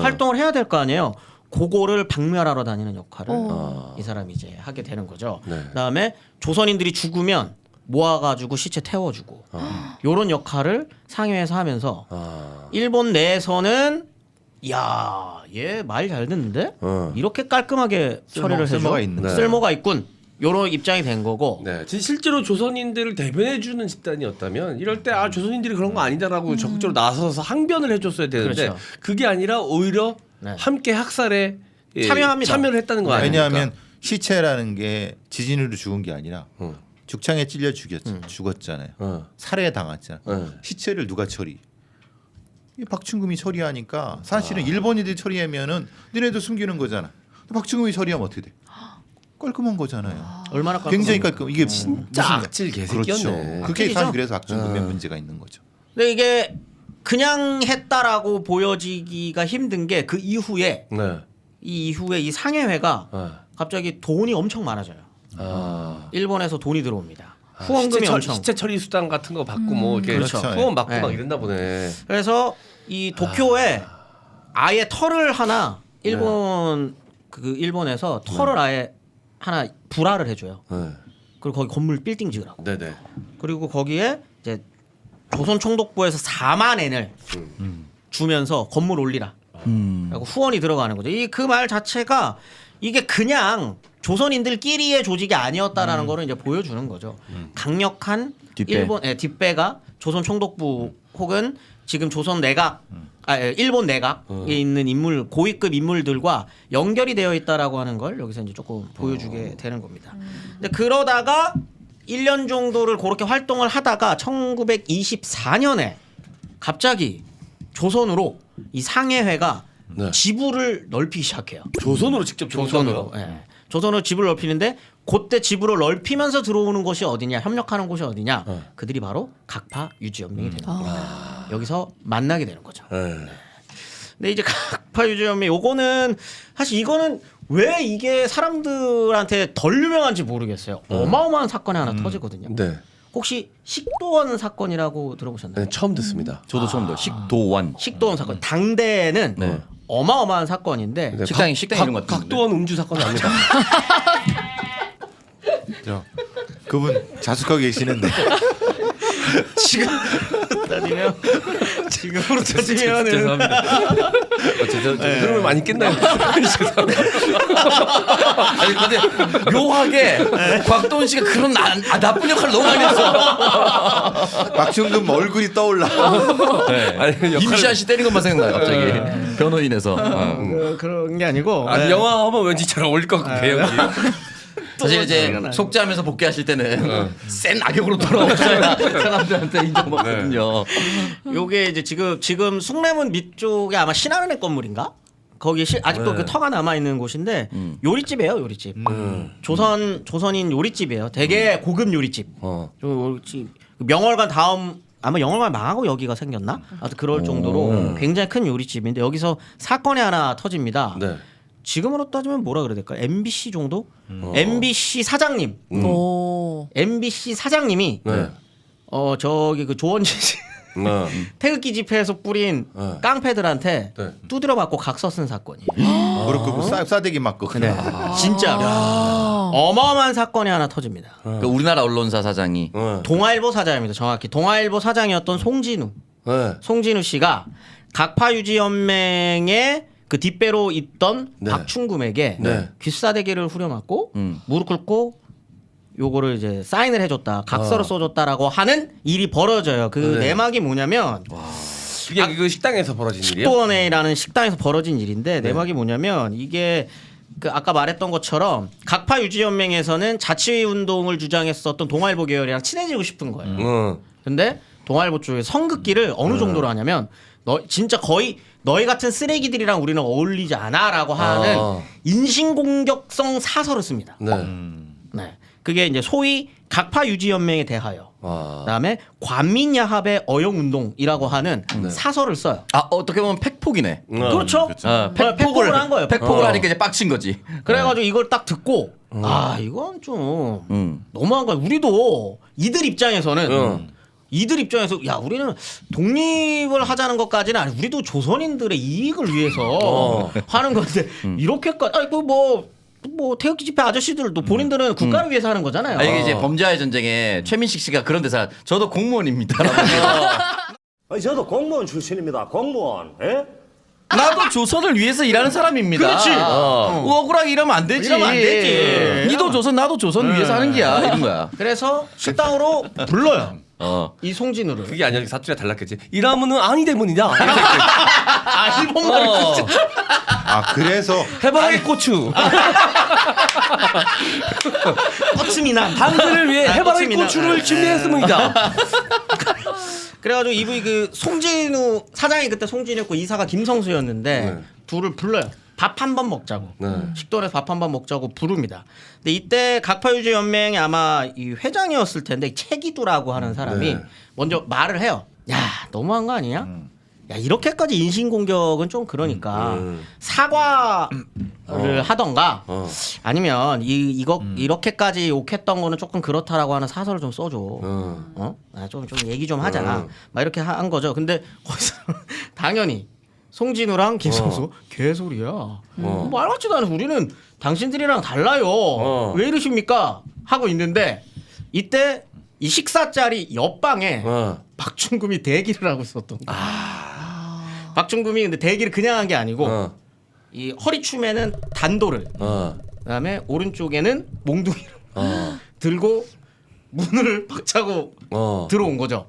활동을 해야 될 거 아니에요. 그거를 박멸하러 다니는 역할을 이 사람이 이제 하게 되는 거죠. 네. 그다음에 조선인들이 죽으면 모아가지고 시체 태워주고 요런 역할을 상해에서 하면서 일본 내에서는 야, 얘 말 잘 듣는데 이렇게 깔끔하게 처리를 해줘. 쓸모가 있는. 네. 쓸모가 있군. 요런 입장이 된 거고. 네, 실제로 조선인들을 대변해주는 집단이었다면 이럴 때 조선인들이 그런 거 아니다라고 적극적으로 나서서 항변을 해줬어야 되는데 그렇죠. 그게 아니라 오히려 네. 함께 학살에 참여합니다. 참여를 했다는 거 아닙니까? 왜냐하면 시체라는 게 지진으로 죽은 게 아니라 죽창에 찔려 죽었잖아요. 살해 당했잖아요. 시체를 누가 처리? 이 박충금이 처리하니까 사실은 일본인들이 처리하면은 너네도 숨기는 거잖아. 박충금이 처리하면 어떻게 돼? 깔끔한 거잖아요. 얼마나 깔끔한 굉장히 거예요. 깔끔. 이게 진짜 악질 개새끼였네. 그렇죠. 그게 악질이죠? 사실 그래서 박충금의 문제가 있는 거죠. 근데 이게 그냥 했다라고 보여지기가 힘든 게 그 이후에 네. 이 이후에 이 상해회가 갑자기 돈이 엄청 많아져요. 일본에서 돈이 들어옵니다. 후원금이 엄청. 시체 처리 수당 같은 거 받고 뭐 이렇게 그렇죠. 후원 받고 네. 막 이랬나 보네. 그래서 이 도쿄에 아예 터를 하나 일본에서 터를 아예 하나 불화를 해줘요. 네. 그리고 거기 건물 빌딩 지으라고. 네네. 그리고 거기에 이제 조선 총독부에서 4만 엔을 주면서 건물 올리라. 라고 후원이 들어가는 거죠. 이 그 말 자체가 이게 그냥 조선인들끼리의 조직이 아니었다라는 거를 이제 보여주는 거죠. 강력한 뒷배. 뒷배가 조선 총독부 혹은 지금 조선 내각 일본 내각에 있는 인물 고위급 인물들과 연결이 되어 있다라고 하는 걸 여기서 이제 조금 보여주게 되는 겁니다. 근데 그러다가 1년 정도를 그렇게 활동을 하다가 1924년에 갑자기 조선으로 이 상해회가 네. 지부를 넓히기 시작해요. 조선으로 직접 조선으로. 예. 조선으로 지부를 넓히는데 그때 지부를 넓히면서 들어오는 곳이 어디냐, 협력하는 곳이 어디냐, 그들이 바로 각파 유지연맹이 되는 겁니다. 여기서 만나게 되는 거죠. 근데 이제 각파 유지연맹 요거는 사실 이거는 왜 이게 사람들한테 덜 유명한지 모르겠어요. 어마어마한 사건이 하나 터지거든요. 네. 혹시 식도원 사건이라고 들어보셨나요? 네, 처음 듣습니다. 저도 처음 들어. 식도원. 식도원 사건. 당대에는 네. 어마어마한 사건인데 네, 식당 이름 같은데. 각도원 음주 사건 아닙니다. 그분 자숙하고 계시는데 지금으로 따지면은 죄송합니다. 흐름을 많이 깼나요? 죄송합니다. 아니 근데 묘하게 곽도원 씨가 그런 나쁜 역할을 너무 많이 했어. 박충금 얼굴이 떠올라. 아니, 임시한 씨 때린 것만 생각나요 갑자기. 변호인에서. 그런 게 아니고 아니, 영화 하면 왠지 잘 어울릴 것 같고 배역이. 사실 이제 속죄하면서 복귀하실 때는 센 악역으로 돌아오셔야 사람들한테 인정받거든요. 요게 이제 지금 숭례문 밑쪽에 아마 신한은행 건물인가? 거기 아직도 그 터가 남아 있는 곳인데 요리집이에요, 요리집. 조선인 요리집이에요. 되게 고급 요리집. 요리집. 명월관 다음 아마 영월관 망하고 여기가 생겼나? 아무튼 그럴 정도로 굉장히 큰 요리집인데 여기서 사건이 하나 터집니다. 네. 지금으로 따지면 뭐라 그래야 될까? MBC 정도? MBC 사장님. 오. MBC 사장님이 네. 저기 그 조원진 씨 태극기 집회에서 뿌린 깡패들한테 네. 두드려 맞고 각서 쓴 사건이에요. 무릎 꿇고 싸대기 맞고. 네. 진짜로 어마어마한 사건이 하나 터집니다. 그러니까 우리나라 언론사 사장이 동아일보 사장입니다. 정확히 동아일보 사장이었던 송진우 네. 씨가 각파유지연맹의 그 뒷배로 있던 네. 박충금에게 네. 귀싸대기를 후려맞고 무릎 꿇고 요거를 이제 사인을 해줬다, 각서를 써줬다라고 하는 일이 벌어져요. 그 네. 내막이 뭐냐면 이게 그 식당에서 벌어진 일이에요? 식도원회라는 식당에서 벌어진 일인데 내막이 뭐냐면 이게 그 아까 말했던 것처럼 각파유지연맹에서는 자치운동을 주장했었던 동아일보 계열이랑 친해지고 싶은 거예요. 근데 동아일보 쪽에 선긋기를 어느 정도로 하냐면 너 진짜 거의 너희 같은 쓰레기들이랑 우리는 어울리지 않아라고 하는 인신공격성 사설을 씁니다. 네. 네. 그게 이제 소위 각파유지연맹에 대하여 아. 그다음에 관민야합의 어영운동이라고 하는 사설을 써요. 아 어떻게 보면 팩폭이네. 그렇죠. 팩폭을 한 거예요. 팩폭을 하니까 이제 빡친 거지. 그래가지고 이걸 딱 듣고 아 이건 좀 너무한 거야. 우리도 이들 입장에서는 이들 입장에서 야 우리는 독립을 하자는 것까지는 아니 우리도 조선인들의 이익을 위해서 하는 건데 이렇게까지 아니 뭐 태극기 집회 아저씨들도 본인들은 국가를 위해서 하는 거잖아요. 아, 이게 이제 범죄와의 전쟁에 최민식 씨가 그런 데서 저도 공무원입니다. 아니, 저도 공무원 출신입니다. 공무원. 예? 나도 조선을 위해서 일하는 사람입니다. 그렇지. 억울하게 이러면 안 되지. 이러면 안 되지. 니도 조선 나도 조선 위해서 하는 게야 이런 거야. 그래서 식당으로 불러요. 이 송진우를. 그게 아니라 사투리가 달랐겠지. 이러면은 아니 때문이냐. 아 일본말을 아 그래서 해바라기 고추. 거침이나 당신을 위해 해바라기 거침이나. 고추를 준비했습니다. 그래가지고 이분이 그 송진우 사장이 그때 송진우였고 이사가 김성수였는데 둘을 불러요. 밥 한 번 먹자고. 식도원에서 밥 한 번 먹자고 부릅니다. 근데 이때 각파유지연맹이 아마 이 회장이었을 텐데 이 최기두라고 하는 사람이 먼저 말을 해요. 야 너무한 거 아니냐? 야 이렇게까지 인신공격은 좀 그러니까 사과를 하던가 아니면 이렇게까지 욕했던 거는 조금 그렇다라고 하는 사설을 좀 써줘. 좀 얘기 좀 하자. 막 이렇게 한 거죠. 근데 거기서 당연히 송진우랑 김성수 개소리야. 말 같지도 않은 우리는 당신들이랑 달라요. 왜 이러십니까? 하고 있는데 이때 이 식사 자리 옆방에 박충금이 대기를 하고 있었던 거야. 박충금이 근데 대기를 그냥 한 게 아니고 이 허리춤에는 단도를 그다음에 오른쪽에는 몽둥이를 들고 문을 박차고 들어온 거죠.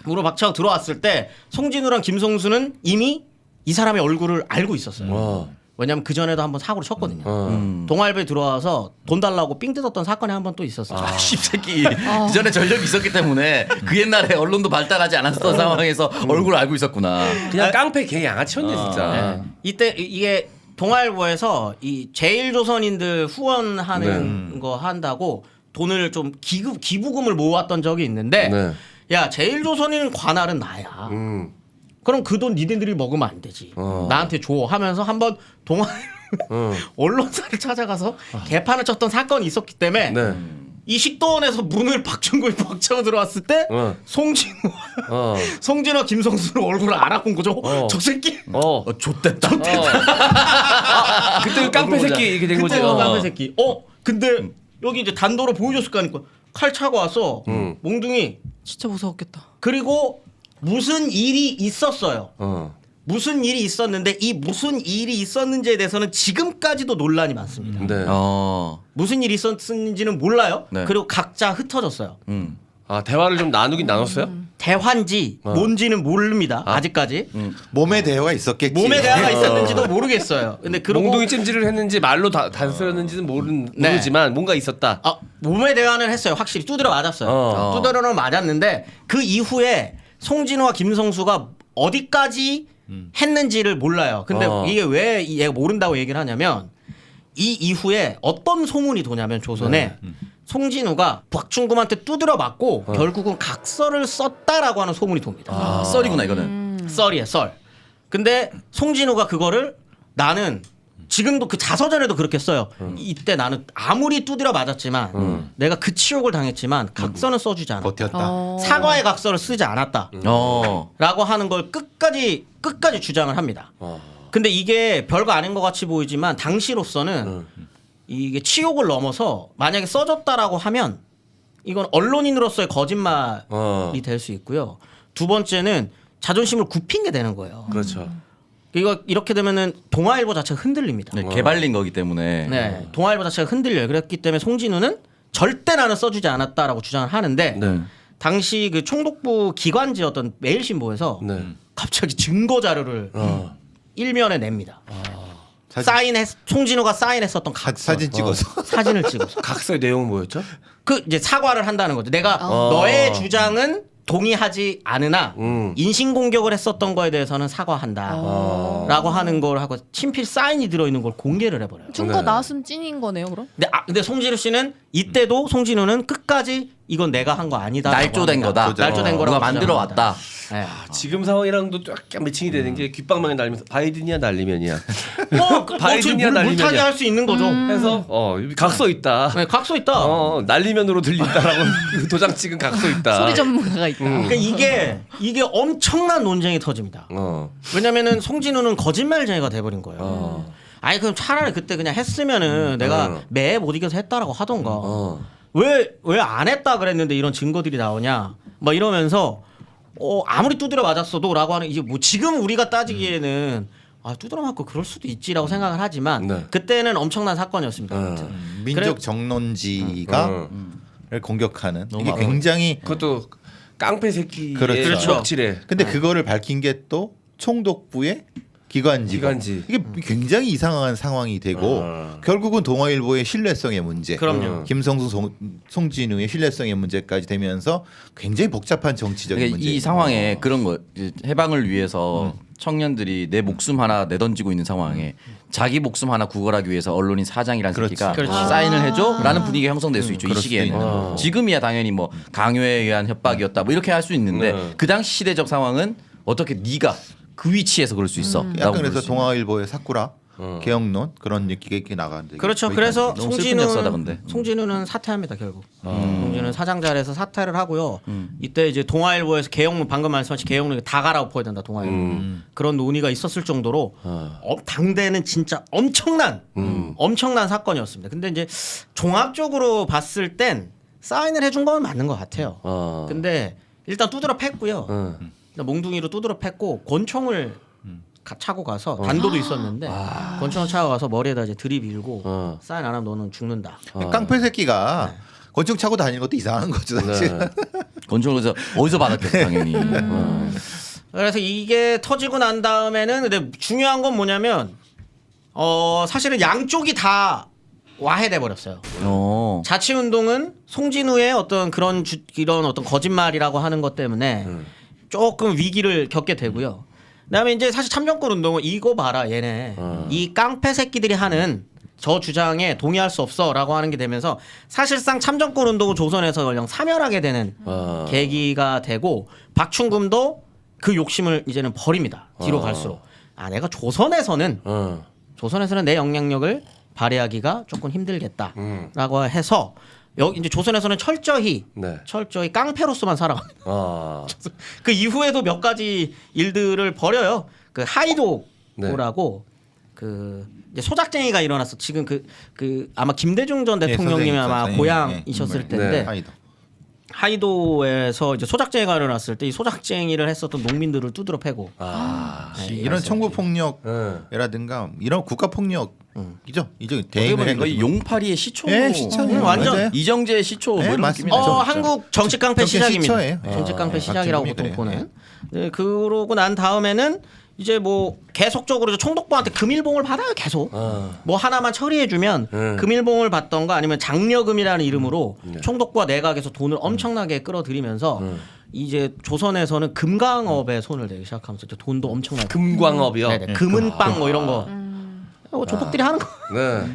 문을 박차고 들어왔을 때 송진우랑 김성수는 이미 이 사람의 얼굴을 알고 있었어요. 왜냐면 그 전에도 한번 사고를 쳤거든요. 동아일보에 들어와서 돈 달라고 삥 뜯었던 사건이 한 번 또 있었어요. 씹새끼 그 전에 전력이 있었기 때문에 그 옛날에 언론도 발달하지 않았던 상황에서 얼굴을 알고 있었구나. 그냥 깡패 개 양아치였네 진짜. 네. 이때 이게 동아일보에서 이 제일조선인들 후원하는 거 한다고 돈을 좀 기부금을 모았던 적이 있는데 야 제일조선인 관할은 나야. 그럼 그 돈 니네들이 먹으면 안 되지. 나한테 줘 하면서 한번 언론사를 찾아가서 개판을 쳤던 사건이 있었기 때문에 이 식도원에서 문을 박충구이 박차고 들어왔을 때 송진호 김성수는 얼굴을 알아본 거죠. 저 새끼 좆됐다. 그때 그 깡패 새끼 이렇게 된 거지. 그때 깡패 새끼. 근데 여기 이제 단도로 보여줬을 거 아니까 칼 차고 와서 몽둥이 진짜 무서웠겠다. 그리고 무슨 일이 있었어요. 무슨 일이 있었는데 이 무슨 일이 있었는지에 대해서는 지금까지도 논란이 많습니다. 네. 무슨 일이 있었는지는 몰라요. 네. 그리고 각자 흩어졌어요. 아 대화를 좀 나누긴 나눴어요? 대화인지 뭔지는 모릅니다. 아직까지. 몸에 대화가 있었겠지. 몸에 대화가 있었는지도 모르겠어요. 근데 그리고 몽둥이 찜질을 했는지 말로 단서였는지는 모르지만 뭔가 있었다. 몸에 대화는 했어요. 확실히 두드려 맞았어요. 두드려는 맞았는데 그 이후에 송진호와 김성수가 어디까지 했는지를 몰라요. 근데 이게 왜 얘가 모른다고 얘기를 하냐면 이 이후에 어떤 소문이 도냐면 조선에 송진우가 박충금한테 두드려 맞고 결국은 각서를 썼다라고 하는 소문이 돕니다. 썰이구나 이거는. 썰이에요, 썰. 근데 송진우가 그거를 나는 지금도 그 자서전에도 그렇게 써요. 이때 나는 아무리 두드려 맞았지만 내가 그 치욕을 당했지만 각서는 써주지 않았다. 버텼다. 사과의 각서를 쓰지 않았다. 라고 하는 걸 끝까지 주장을 합니다. 근데 이게 별거 아닌 것 같이 보이지만 당시로서는 이게 치욕을 넘어서 만약에 써줬다라고 하면 이건 언론인으로서의 거짓말이 될 수 있고요. 두 번째는 자존심을 굽힌 게 되는 거예요. 그렇죠. 이거 이렇게 되면은 동아일보 자체가 흔들립니다. 네, 개발린 거기 때문에. 네, 동아일보 자체가 흔들려요. 그랬기 때문에 송진우는 절대 나는 써주지 않았다라고 주장을 하는데 네. 당시 그 총독부 기관지였던 매일신보에서 네. 갑자기 증거 자료를 일면에 냅니다. 사진- 송진우가 사인했었던 사진 찍어서 사진을 찍어서 각서의 내용은 뭐였죠? 그 이제 사과를 한다는 거죠. 내가 너의 주장은 동의하지 않으나 인신 공격을 했었던 거에 대해서는 사과한다라고 하는 걸 하고 친필 사인이 들어 있는 걸 공개를 해버려요. 증거 네. 나왔으면 찐인 거네요, 그럼? 근데 송진우 씨는 이때도 송진우는 끝까지 이건 내가 한 거 아니다. 날조된 거다. 날조된 거라고 누가 만들어 주장합니다. 왔다. 네. 지금 상황이랑도 약간 매칭이 되는 게 귓방망이 날리면서 바이든이야 날리면이야. 바이든이야 바이든이야 날리면이야. 물타기 할 수 있는 거죠. 해서 각서 있다. 네, 각서 있다. 날리면으로 들린다라고 도장 찍은 각서 있다. 소리 전문가가 있다. 그러니까 이게 엄청난 논쟁이 터집니다. 왜냐면은 송진우는 거짓말쟁이가 돼버린 거예요. 아니 그럼 차라리 그때 그냥 했으면은 내가 매에 못 이겨서 했다라고 하던가. 왜 안 했다 그랬는데 이런 증거들이 나오냐? 막 이러면서 아무리 두드려 맞았어도라고 하는 이제 뭐 지금 우리가 따지기에는 두드려 맞고 그럴 수도 있지라고 생각을 하지만 네. 그때는 엄청난 사건이었습니다. 아무튼. 민족 정론지가 를 공격하는 이게 많아요. 굉장히 그것도 깡패 새끼의 그렇죠. 덕질에. 근데 그거를 밝힌 게 또 총독부의 기관지고 기관지. 이게 굉장히 이상한 상황이 되고 결국은 동아일보의 신뢰성의 문제, 그럼요. 김성수, 송진우의 신뢰성의 문제까지 되면서 굉장히 복잡한 정치적인 그러니까 문제. 이 상황에 그런 거 이제 해방을 위해서 청년들이 내 목숨 하나 내던지고 있는 상황에 자기 목숨 하나 구걸하기 위해서 언론인 사장이란 그렇지. 새끼가 그렇지. 사인을 해줘라는 분위기가 형성될 수 있죠. 이 그럴 수도 시기에는 있는 거고. 지금이야 당연히 뭐 강요에 의한 협박이었다 뭐 이렇게 할 수 있는데 네. 그 당시 시대적 상황은 어떻게 네가 그 위치에서 그럴 수 있어. 라고 약간 볼 그래서 수 있는. 동아일보의 사쿠라 개혁론 그런 얘기가 나가는데 그렇죠. 그래서 너무 슬픈 역사다, 근데. 송진우는 사퇴합니다 결국. 송진우는 사장 자리에서 사퇴를 하고요. 이때 이제 동아일보에서 개혁문 방금 말씀하신 개혁문 다 갈아엎어야 된다 동아일보. 그런 논의가 있었을 정도로 당대는 진짜 엄청난 사건이었습니다. 근데 이제 종합적으로 봤을 땐 사인을 해준 건 맞는 것 같아요. 근데 일단 두드러 팼고요. 몽둥이로 두드러 팼고 권총을 차고 가서 단도도 있었는데 권총을 차고 가서 머리에다 이제 들이밀고 사인 안 하면 너는 죽는다. 깡패 새끼가 권총 차고 다니는 것도 이상한 거죠 사실. 권총을 어디서 받았겠어 당연히. 그래서 이게 터지고 난 다음에는 근데 중요한 건 뭐냐면 사실은 양쪽이 다 와해돼 버렸어요. 자치운동은 송진우의 어떤 이런 어떤 거짓말이라고 하는 것 때문에 조금 위기를 겪게 되고요. 그다음에 이제 사실 참정권 운동은 이거 봐라 얘네 이 깡패 새끼들이 하는 저 주장에 동의할 수 없어라고 하는 게 되면서 사실상 참정권 운동을 조선에서 그냥 사멸하게 되는 계기가 되고 박충금도 그 욕심을 이제는 버립니다. 뒤로 갈수록 내가 조선에서는 내 영향력을 발휘하기가 조금 힘들겠다라고 해서 여기 이제 조선에서는 철저히 깡패로서만 살아갑니다. 그 이후에도 몇 가지 일들을 벌여요. 그 하이도라고 그 이제 소작쟁이가 일어났어. 지금 그 아마 김대중 전 대통령님이 아마 고향이셨을 텐데 하이도에서 이제 소작쟁이가 일어났을 때 이 소작쟁이를 했었던 농민들을 두드러 패고 이런 청부 폭력이라든가 이런 국가 폭력이죠. 이제 대응을 거의 용팔이의 시초. 네, 시초예요. 완전 맞아요. 이정재의 시초 뭐 네, 이런 맞습니다. 느낌이죠. 한국 정치 깡패 정치 시작입니다. 시초예요. 정치 깡패 시작이라고 보통 박준범이 보는. 네, 그러고 난 다음에는 이제 뭐 계속적으로 총독부한테 금일봉을 받아요 계속. 뭐 하나만 처리해주면 금일봉을 받던가 아니면 장려금이라는 이름으로 총독부와 내각에서 돈을 엄청나게 끌어들이면서 이제 조선에서는 금강업에 손을 대기 시작하면서 이제 돈도 엄청나게. 금광업이요. 네네, 금은빵 뭐 이런 거. 조폭들이 하는 거.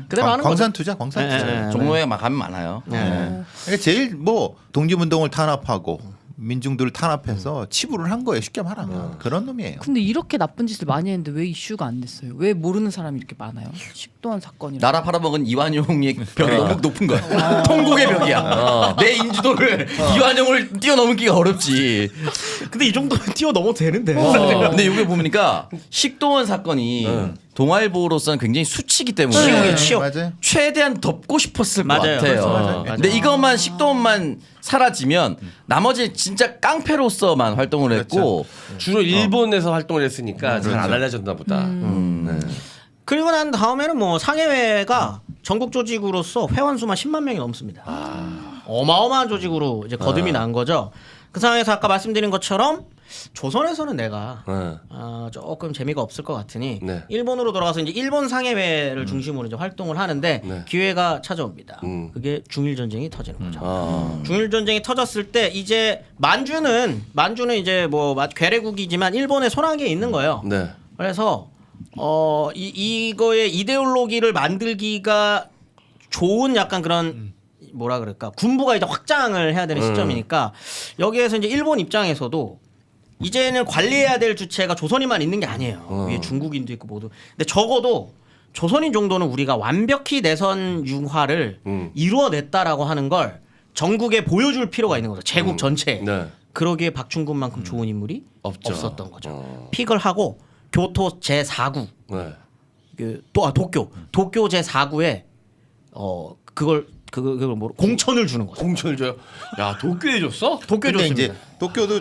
그대로 하는 광산 거죠. 투자, 광산 투자. 네. 종로에 막 가면 많아요. 그러니까 제일 뭐 독립운동을 탄압하고 민중들을 탄압해서 치부를 한 거예요. 쉽게 말하면 그런 놈이에요. 근데 이렇게 나쁜 짓을 많이 했는데 왜 이슈가 안 됐어요? 왜 모르는 사람이 이렇게 많아요? 식도한 사건이. 나라 팔아먹은 이완용의 벽이 너무 높은 거야. 통곡의 벽이야. 내 인지도를 이완용을 뛰어넘기가 어렵지. 근데 이 정도면 뛰어넘어도 되는데. 근데 여기 보니까 식도원 사건이 동아일보로서는 굉장히 수치기 때문에 치욕이에요, 치욕. 맞아요. 최대한 덮고 싶었을 맞아요. 것 같아요. 맞아요. 근데 이것만 식도원만 사라지면 나머지 진짜 깡패로서만 활동을 했고 주로 일본에서 활동을 했으니까 잘 안 알려졌나 보다. 네. 그리고 난 다음에는 뭐 상해회가 전국 조직으로서 회원 수만 10만 명이 넘습니다. 어마어마한 조직으로 이제 거듭이 난 거죠. 그 상황에서 아까 말씀드린 것처럼 조선에서는 내가 조금 재미가 없을 것 같으니 네. 일본으로 돌아가서 이제 일본 상해회를 중심으로 이제 활동을 하는데 네. 기회가 찾아옵니다. 그게 중일 전쟁이 터지는 거죠. 아. 중일 전쟁이 터졌을 때 이제 만주는 이제 뭐 괴뢰국이지만 일본의 손아귀에 있는 거예요. 네. 그래서 이거의 이데올로기를 만들기가 좋은 약간 그런 뭐라 그럴까 군부가 이제 확장을 해야 되는 시점이니까 여기에서 이제 일본 입장에서도 이제는 관리해야 될 주체가 조선인만 있는 게 아니에요. 위에 중국인도 있고 모두. 근데 적어도 조선인 정도는 우리가 완벽히 내선 융화를 이루어냈다라고 하는 걸 전국에 보여줄 필요가 있는 거죠. 제국 전체에. 네. 그러기에 박충군만큼 좋은 인물이 없죠. 없었던 거죠. 픽을 하고 교토 제4구 네. 도쿄 제4구에 그걸 뭐 공천을 주는 거죠. 공천을 줘요. 야 도쿄에 줬어? 도쿄에 근데 줬습니다. 이제 도쿄도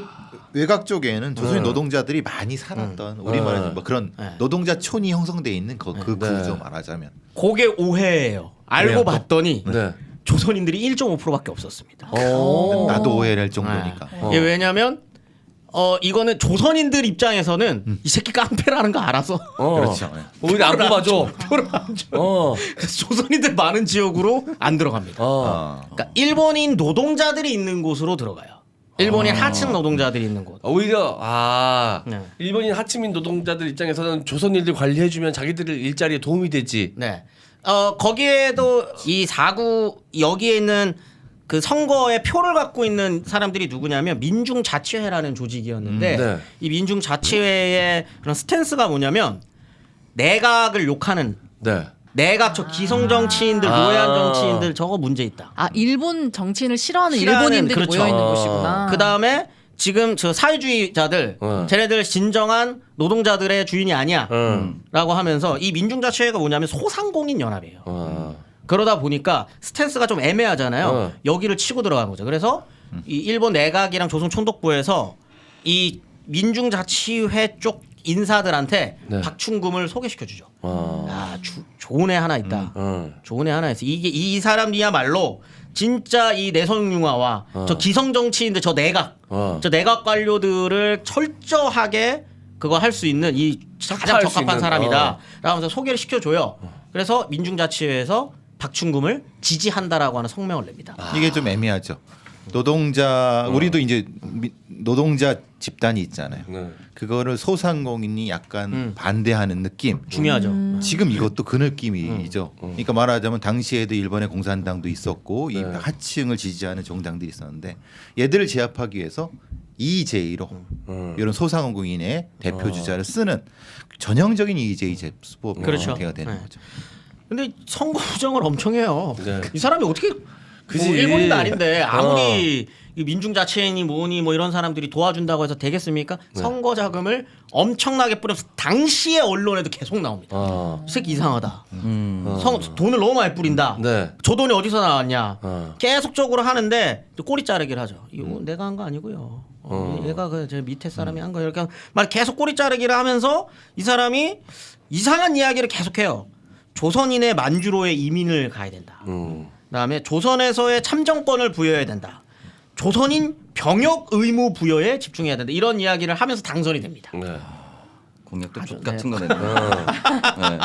외곽 쪽에는 조선인 노동자들이 많이 살았던 우리 말하는 뭐 그런 노동자촌이 형성돼 있는 그 구조 말하자면 그게 오해예요. 알고 그래요, 또? 봤더니 네. 조선인들이 1.5%밖에 없었습니다. 나도 오해를 할 정도니까. 이게 왜냐면 이거는 조선인들 입장에서는 이 새끼 깡패라는 거 알아서 그렇죠. 네. 오히려 안 뽑아줘. 표를 안 줘. 어. 그래서 조선인들 많은 지역으로 안 들어갑니다. 그러니까 일본인 노동자들이 있는 곳으로 들어가요. 일본인 하층 노동자들이 있는 곳. 오히려 네. 일본인 하층민 노동자들 입장에서는 조선인들 관리해주면 자기들 일자리에 도움이 되지. 네. 거기에도 이 4구 여기에 있는 그 선거에 표를 갖고 있는 사람들이 누구냐면 민중자치회라는 조직이었는데 네. 이 민중자치회의 그런 스탠스가 뭐냐면 내각을 욕하는 네. 내각 저 기성 정치인들 노예한 정치인들 저거 문제 있다. 아 일본 정치인을 싫어하는 싫어하는, 일본인들이 그렇죠. 모여 있는 곳이구나. 그 다음에 지금 저 사회주의자들 쟤네들 진정한 노동자들의 주인이 아니야 라고 하면서 이 민중자치회가 뭐냐면 소상공인 연합이에요. 그러다 보니까 스탠스가 좀 애매하잖아요. 여기를 치고 들어간 거죠. 그래서 이 일본 내각이랑 조선 총독부에서 이 민중자치회 쪽 인사들한테 네. 박충금을 소개시켜 주죠. 좋은 애 하나 있다. 좋은 애 하나 있어. 이게 이 사람이야말로 진짜 이 내성융화와 저 기성 정치인들 저 내각 관료들을 철저하게 그거 할 수 있는 이 가장 할 수 적합한 있는, 사람이다. 라면서 소개를 시켜줘요. 그래서 민중자치회에서 박충금을 지지한다라고 하는 성명을 냅니다. 이게 좀 애매하죠. 노동자 우리도 이제 노동자 집단이 있잖아요. 네. 그거를 소상공인이 약간 반대하는 느낌. 중요하죠. 지금 이것도 그 느낌이죠. 그러니까 말하자면 당시에도 일본의 공산당도 있었고 이 하층을 지지하는 정당들이 있었는데 얘들을 제압하기 위해서 이재희로 이런 소상공인의 대표 주자를 쓰는 전형적인 이재희 수법 그렇죠. 형태가 되는 네. 거죠. 근데 선거 부정을 엄청 해요. 네. 이 사람이 어떻게 그지. 뭐 일본인도 아닌데 아무리 이 민중자치회니 뭐니 뭐 이런 사람들이 도와준다고 해서 되겠습니까? 선거 자금을 엄청나게 뿌려서 당시의 언론에도 계속 나옵니다. 이 새끼 이상하다. 돈을 너무 많이 뿌린다. 네. 저 돈이 어디서 나왔냐. 계속적으로 하는데 꼬리 자르기를 하죠. 이거 내가 한 거 아니고요. 얘가 그 제 밑에 사람이 한 거예요. 이렇게 막 계속 꼬리 자르기를 하면서 이 사람이 이상한 이야기를 계속해요. 조선인의 만주로의 이민을 가야 된다. 그다음에 조선에서의 참정권을 부여해야 된다. 조선인 병역 의무 부여에 집중해야 된다. 이런 이야기를 하면서 당선이 됩니다. 네. 공약도 족 같은 거네. 네.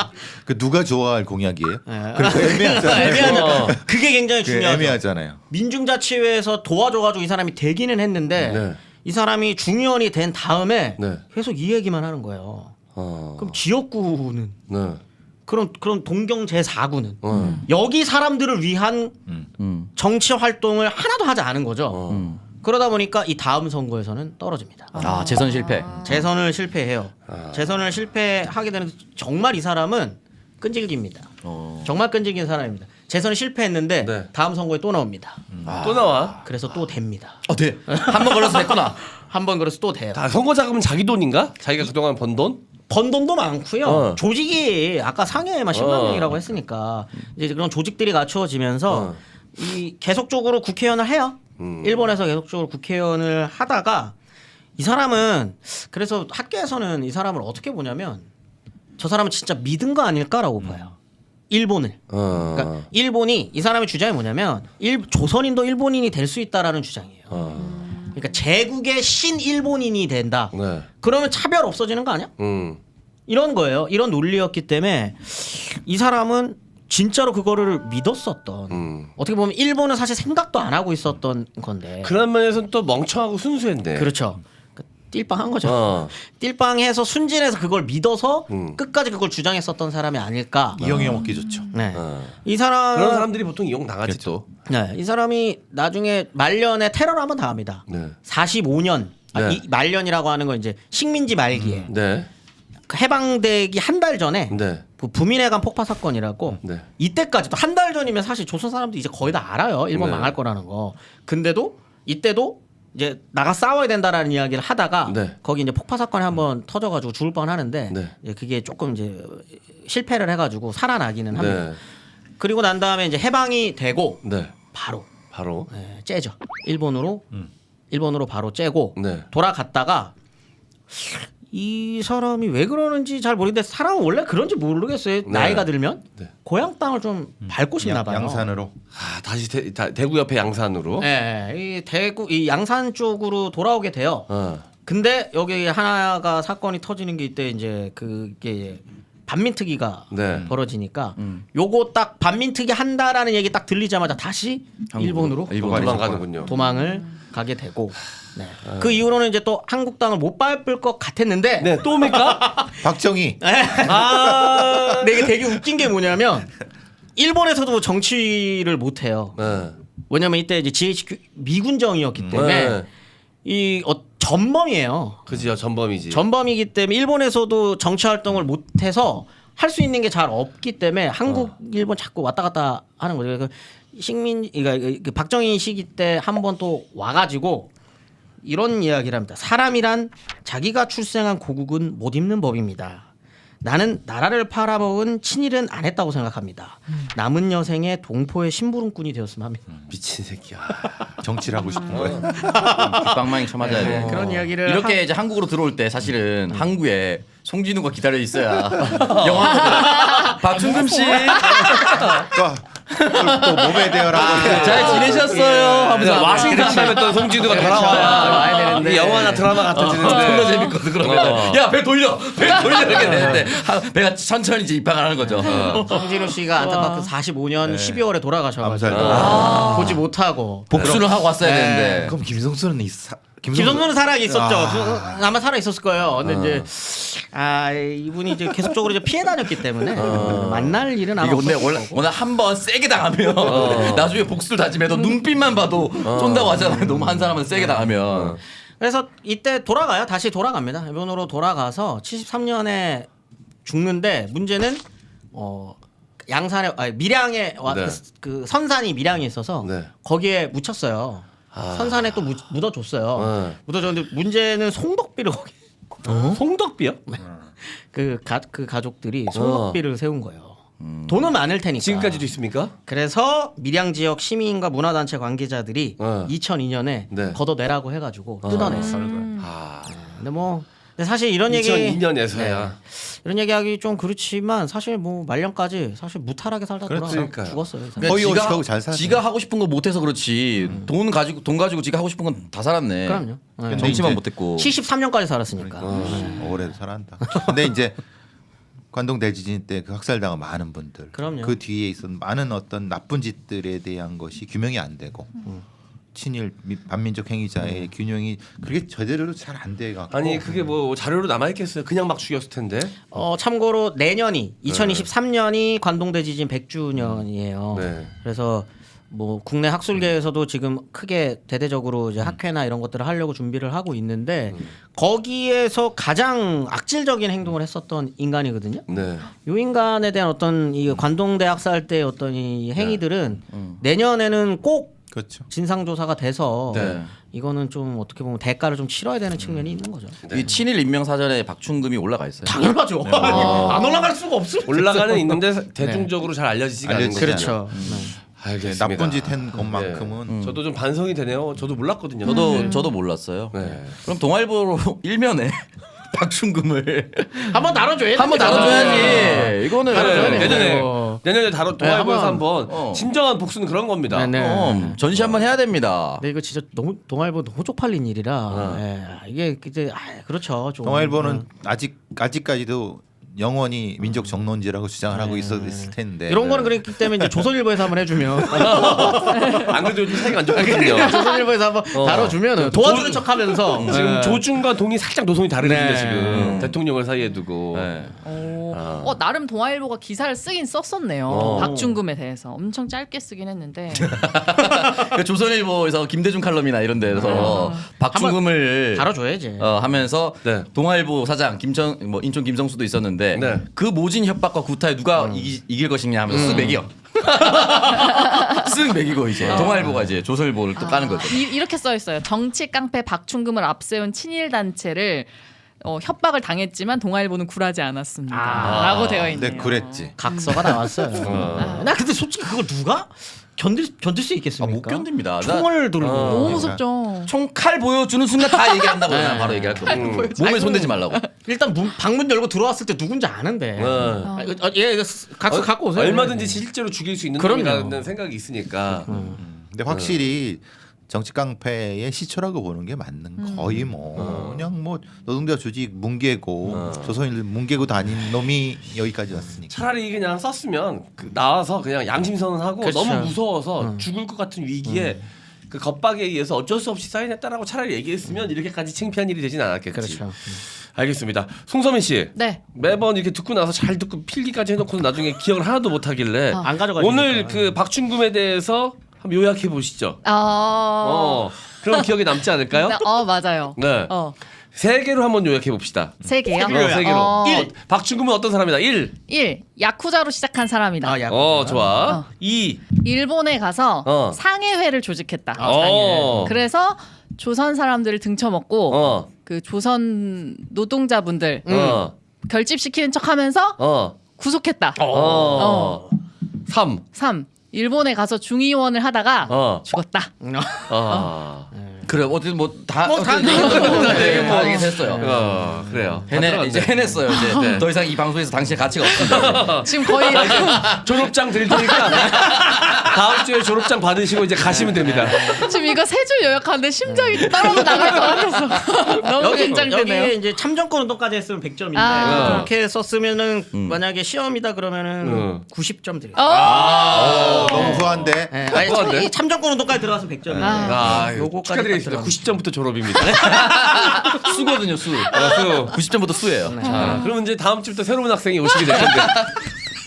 그 누가 좋아할 공약이에요? 네. 그러니까 애매하잖아요. 애매하죠. 그게 굉장히 그게 중요하죠. 애매하잖아요. 민중자치회에서 도와줘가지고 이 사람이 되기는 했는데 네. 이 사람이 중의원이 된 다음에 네. 계속 이 얘기만 하는 거예요. 그럼 지역구는 네. 그런 동경 제4구는 여기 사람들을 위한 정치 활동을 하나도 하지 않은 거죠. 그러다 보니까 이 다음 선거에서는 떨어집니다. 아 재선 실패. 재선을 실패해요. 재선을 실패하게 되는 정말 이 사람은 끈질깁니다. 정말 끈질긴 사람입니다. 재선을 실패했는데 네. 다음 선거에 또 나옵니다. 또 나와. 그래서 또 됩니다. 네. 한 번 걸려서 됐구나. 한 번 그래서 또 돼요. 다 선거 자금은 자기 돈인가? 자기가 그동안 번 돈? 번 돈도 많고요. 어. 조직이 아까 상해에만 10만 명이라고 했으니까 이제 그런 조직들이 갖추어지면서 이 계속적으로 국회의원을 해요. 일본에서 계속적으로 국회의원을 하다가 이 사람은 그래서 학계에서는 이 사람을 어떻게 보냐면 저 사람은 진짜 믿은 거 아닐까라고 봐요. 일본을. 그러니까 일본이 이 사람의 주장이 뭐냐면 조선인도 일본인이 될 수 있다라는 주장이에요. 그러니까 제국의 신일본인이 된다. 네. 그러면 차별 없어지는 거 아니야? 이런 거예요. 이런 논리였기 때문에 이 사람은 진짜로 그거를 믿었었던. 어떻게 보면 일본은 사실 생각도 안 하고 있었던 건데. 그런 면에서는 또 멍청하고 순수했네. 그렇죠. 띨빵한 거죠. 어. 띨빵해서 순진해서 그걸 믿어서 끝까지 그걸 주장했었던 사람이 아닐까. 이영애 먹기 좋죠. 네. 이 사람 그런 사람들이 보통 이용 당하지 또. 네, 이 사람이 나중에 말년에 테러를 한번 당합니다. 네. 45년 네. 이 말년이라고 하는 건 이제 식민지 말기에 네. 그 해방되기 한 달 전에 네. 그 부민회관 폭파 사건이라고 네. 이때까지도 한 달 전이면 사실 조선 사람들 이제 거의 다 알아요. 일본 네. 망할 거라는 거. 근데도 이때도 이제 나가 싸워야 된다라는 이야기를 하다가 네. 거기 이제 폭파 사건이 한번 터져가지고 죽을 뻔하는데 네. 이제 그게 조금 이제 실패를 해가지고 살아나기는 합니다. 네. 그리고 난 다음에 이제 해방이 되고 네. 바로 바로. 째죠. 일본으로 바로 째고 네. 돌아갔다가 이 사람이 왜 그러는지 잘 모르겠는데 사람은 원래 그런지 모르겠어요. 나이가 들면 네. 고향 땅을 좀 밟고 싶나 봐요. 양산으로. 아, 다시 대구 옆에 양산으로. 네, 이 대구 이 양산 쪽으로 돌아오게 돼요. 근데 여기 하나가 사건이 터지는 게 이때 이제 그게 반민특위가 네. 벌어지니까 요거 딱 반민특위 한다라는 얘기 딱 들리자마자 다시 일본으로 도망가는군요. 도망을 가게 되고 네. 그 이후로는 이제 또 한국당을 못 밟을 것 같았는데 네, 또 옵니까? 박정희. 근데 이게 되게 웃긴 게 뭐냐면 일본에서도 정치를 못 해요. 네. 왜냐면 이때 이제 GHQ 미군정이었기 때문에 네. 이 전범이에요. 그지요, 전범이지. 전범이기 때문에 일본에서도 정치 활동을 못 해서 할 수 있는 게 잘 없기 때문에 한국, 일본 자꾸 왔다 갔다 하는 거죠. 그 그러니까 그 박정희 시기 때 한 번 또 와가지고 이런 이야기를 합니다. 사람이란 자기가 출생한 고국은 못 입는 법입니다. 나는 나라를 팔아먹은 친일은 안 했다고 생각합니다. 남은 여생에 동포의 심부름꾼이 되었으면 합니다. 미친 새끼야. 정치를 하고 싶은 거예요. 빗방망이 쳐맞아야 돼. 그런 이야기를 이렇게 이제 한국으로 들어올 때 사실은 항구에 송진우가 기다려 있어야 영화 박준금 씨 또 몸에 대어라고. 잘 지내셨어요 하면서 와싱턴 참했던 송진우가 와야 돌아와. 되는데. 이 영화나 드라마 같아지는데. 존나 재밌거든 그러면 야배 돌려 이렇게 되는데 배가 천천히 이제 입항을 하는 거죠. 송진우 씨가 안타깝게 45년 12월에 돌아가셔가지고 암살. 보지 못하고 복수를 하고 왔어야 네. 되는데 그럼 김성수는 김성수는 살아 있었죠. 아마 살아 있었을 거예요. 근데 이제 이분이 이제 계속적으로 이제 피해 다녔기 때문에 만날 일은 아마 이게 근데 없었을 원래 거고. 오늘 한 번 세게 당하면 나중에 복수를 다짐해도 눈빛만 봐도 쫀다고 하잖아요. 너무 한 사람은 세게 당하면 그래서 이때 돌아가요. 다시 돌아갑니다. 일본으로 돌아가서 73년에 죽는데 문제는 양산에 밀양에 네. 그 선산이 밀양에 있어서 네. 거기에 묻혔어요. 선산에 또 묻어줬어요. 묻어줬는데 문제는 송덕비를 거기 송덕비요? 그 가족들이 송덕비를 세운 거예요. 돈은 많을 테니까. 지금까지도 있습니까? 그래서 밀양 지역 시민과 문화단체 관계자들이 2002년에 네. 걷어내라고 해가지고 뜯어냈어요. 아, 근데 사실 이런 얘기 2002년에서야. 이런 얘기하기 좀 그렇지만 사실 뭐 말년까지 사실 무탈하게 살다 돌아서 그러니까요. 죽었어요. 이 사람. 거의 오직하고 잘 살았네. 지가 하고 싶은 거 못해서 그렇지 돈 가지고 지가 하고 싶은 건 다 살았네. 그럼요. 네. 정치만 이제 못했고 73년까지 살았으니까. 오래 살았다. 근데 이제 관동 대지진 때 그 학살당한 많은 분들, 그럼요. 그 뒤에 있었던 많은 어떤 나쁜 짓들에 대한 것이 규명이 안 되고 친일 반민족 행위자의 균형이 그게 제대로 잘 안 돼갖고 아니 그게 뭐 자료로 남아 있겠어요? 그냥 막 죽였을 텐데. 참고로 내년이 2023년이 관동 대지진 100주년이에요. 네. 그래서 뭐 국내 학술계에서도 지금 크게 대대적으로 이제 학회나 이런 것들을 하려고 준비를 하고 있는데 거기에서 가장 악질적인 행동을 했었던 인간이거든요. 네. 이 인간에 대한 어떤 이 관동대 학살 때 어떤 이 행위들은 내년에는 꼭 그렇죠. 진상 조사가 돼서 네. 이거는 좀 어떻게 보면 대가를 좀 치러야 되는 측면이 있는 거죠. 이 친일 임명 사전에 박충금이 올라가 있어요. 당연하죠. 안 올라갈 수가 없습니다. 올라가는 있는데 대중적으로 잘 알려지지가 않는 거죠. 그렇죠. 알겠습니다. 나쁜 짓 한 것만큼은 저도 좀 반성이 되네요. 저도 몰랐거든요. 저도 몰랐어요. 네. 그럼 동아일보로 일면에 박충금을 한번 다뤄줘야 돼. 한번 다뤄줘야지. 이거는 내년에 동아일보에서 한번, 한번 진정한 복수는 그런 겁니다. 네. 전시 한번 해야 됩니다. 근데 이거 진짜 너무 동아일보 너무 쪽팔린 일이라 이게 이제 그렇죠. 좀. 동아일보는 아직까지도 영원히 민족 정론지라고 주장을 하고 있을 텐데 이런 거는 그랬기 때문에 이제 조선일보에서 한번 해주면 안 그래도 요즘 사이가 안 좋거든요. 조선일보에서 한번 다뤄주면 도와주는 척하면서 지금 조준과 동이 살짝 노선이 다르거든요. 네. 지금 대통령을 사이에 두고. 네. 나름 동아일보가 기사를 쓰긴 썼었네요. 박충금에 대해서 엄청 짧게 쓰긴 했는데 그러니까 조선일보에서 김대중 칼럼이나 이런 데서 박충금을 다뤄줘야지. 하면서 네. 동아일보 사장 인천 김성수도 있었는데 네. 그 모진 협박과 구타에 누가 이길 것이냐 하면서 쓱 매겨. 쓱 매기고 이제 동아일보가 이제 조선일보를 또 까는 거죠. 이렇게 써 있어요. 정치 깡패 박충금을 앞세운 친일 단체를 협박을 당했지만 동아일보는 굴하지 않았습니다. 라고 되어 있네요. 네, 그랬지. 각서가 나왔어요. 나 근데 솔직히 그걸 누가 견딜 수 있겠습니까? 못 견딥니다. 총을 들고 너무 무섭죠. 총칼 보여주는 순간 다 얘기한다고 나 바로 얘기할 거예요. 몸에 손대지 말라고. 일단 방문 열고 들어왔을 때 누군지 아는데. 이거 각서 갖고 오세요. 얼마든지 실제로 죽일 수 있는 그럼요. 놈이라는 생각이 있으니까. 근데 확실히 정치 깡패의 시초라고 보는 게 맞는 거의 뭐 그냥 뭐 노동자 조직 뭉개고 조선일 뭉개고 다닌 놈이 여기까지 왔으니까. 차라리 그냥 썼으면 나와서 그냥 양심선언하고 그렇죠. 너무 무서워서 죽을 것 같은 위기에 그 겁박에 의해서 어쩔 수 없이 사인했다라고 차라리 얘기했으면 이렇게까지 창피한 일이 되진 않았겠지. 그렇죠. 알겠습니다. 송서민 씨. 네. 매번 이렇게 듣고 나서 잘 듣고 필기까지 해놓고는 나중에 기억을 하나도 못 하길래 안 가져가시니까. 오늘 그 박충금에 대해서 한번 요약해 보시죠. 그럼 기억에 남지 않을까요? 맞아요. 네. 3개로 한번 요약해 봅시다. 3개요? 3개로. 1. 박충금은 어떤 사람이다? 1. 1. 야쿠자로 시작한 사람이다. 좋아. 2. 일본에 가서 상해회를 조직했다. 그래서 조선 사람들을 등쳐먹고 그 조선 노동자분들 결집시키는 척하면서 구속했다. 3. 3. 일본에 가서 중의원을 하다가 죽었다. 그래 어쨌든 뭐다 다 얘기했어요. 그래요. 이제 해냈어요. 이제 더 이상 이 방송에서 당신의 가치가 없습니다. 지금 거의 졸업장 드릴 테니까 다음 주에 졸업장 받으시고 이제 가시면 됩니다. 지금 이거 3줄 요약하는데 심장이 떨어져 나갈 것 같아서 너무 긴장되네요. 여기에 이제 참정권 운동까지 했으면 100점인데 그렇게 썼으면은 만약에 시험이다 그러면은 90점 드려요. 너무 후한데. 네, 아니, 이 참정권 운동까지 들어가서 100점이에요. 요거까지 축하드리겠습니다. 90점부터 졸업입니다. 수거든요 수. 90점부터 수예요. 자, 그러면 이제 다음 주부터 새로운 학생이 오시게 될 텐데.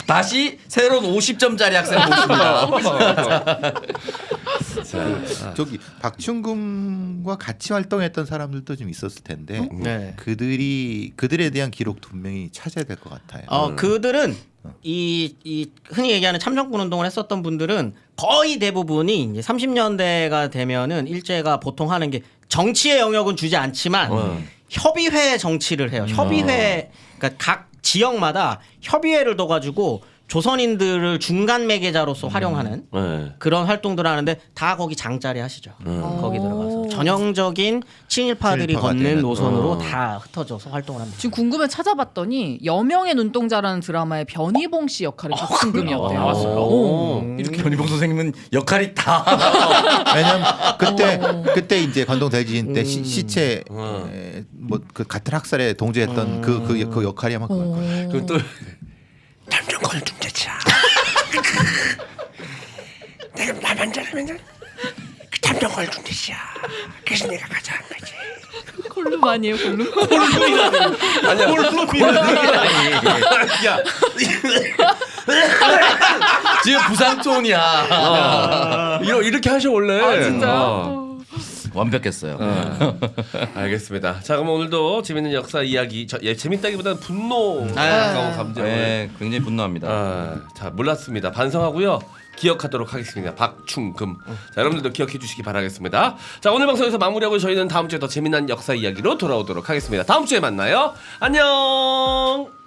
다시 새로운 50점짜리 학생 모십니다. 저기 박충금과 같이 활동했던 사람들도 좀 있었을 텐데 네. 그들에 대한 기록도 분명히 찾아야 될 것 같아요. 그들은 이 흔히 얘기하는 참정권 운동을 했었던 분들은 거의 대부분이 이제 30년대가 되면은 일제가 보통 하는 게 정치의 영역은 주지 않지만 협의회 정치를 해요. 협의회 그러니까 각 지역마다 협의회를 둬가지고 조선인들을 중간 매개자로서 활용하는 그런 활동들을 하는데 다 거기 장자리 하시죠. 거기 들어가서 전형적인 친일파들이 친일파가 걷는 되는. 노선으로 다 흩어져서 활동을 합니다. 지금 궁금해 찾아봤더니 여명의 눈동자라는 드라마의 변희봉 씨 역할을 박충금이었대요. 나왔어요. 이렇게 변희봉 선생님은 역할이 다. 왜냐면 그때 이제 관동 대지진 때 시체 뭐 그 같은 학살에 동조했던 그 역할이 아마 그걸 거예요. 그리고 또 참정권을 중재차. 내가 나만 잘하면 그 참정권을 중재차. 그래서 내가 가져간 거지. 골룸 아니에요, 골룸? 아니야. 야, 지금 부산 톤이야. 이렇게 하셔 원래. 진짜. 완벽했어요. 알겠습니다. 자, 그럼 오늘도 재밌는 역사 이야기, 재밌다기보다는 분노 가까운 감정을. 네, 굉장히 분노합니다. 자, 몰랐습니다. 반성하고요. 기억하도록 하겠습니다. 박충금. 자, 여러분들도 기억해 주시기 바라겠습니다. 자, 오늘 방송에서 마무리하고 저희는 다음 주에 더 재미난 역사 이야기로 돌아오도록 하겠습니다. 다음 주에 만나요. 안녕.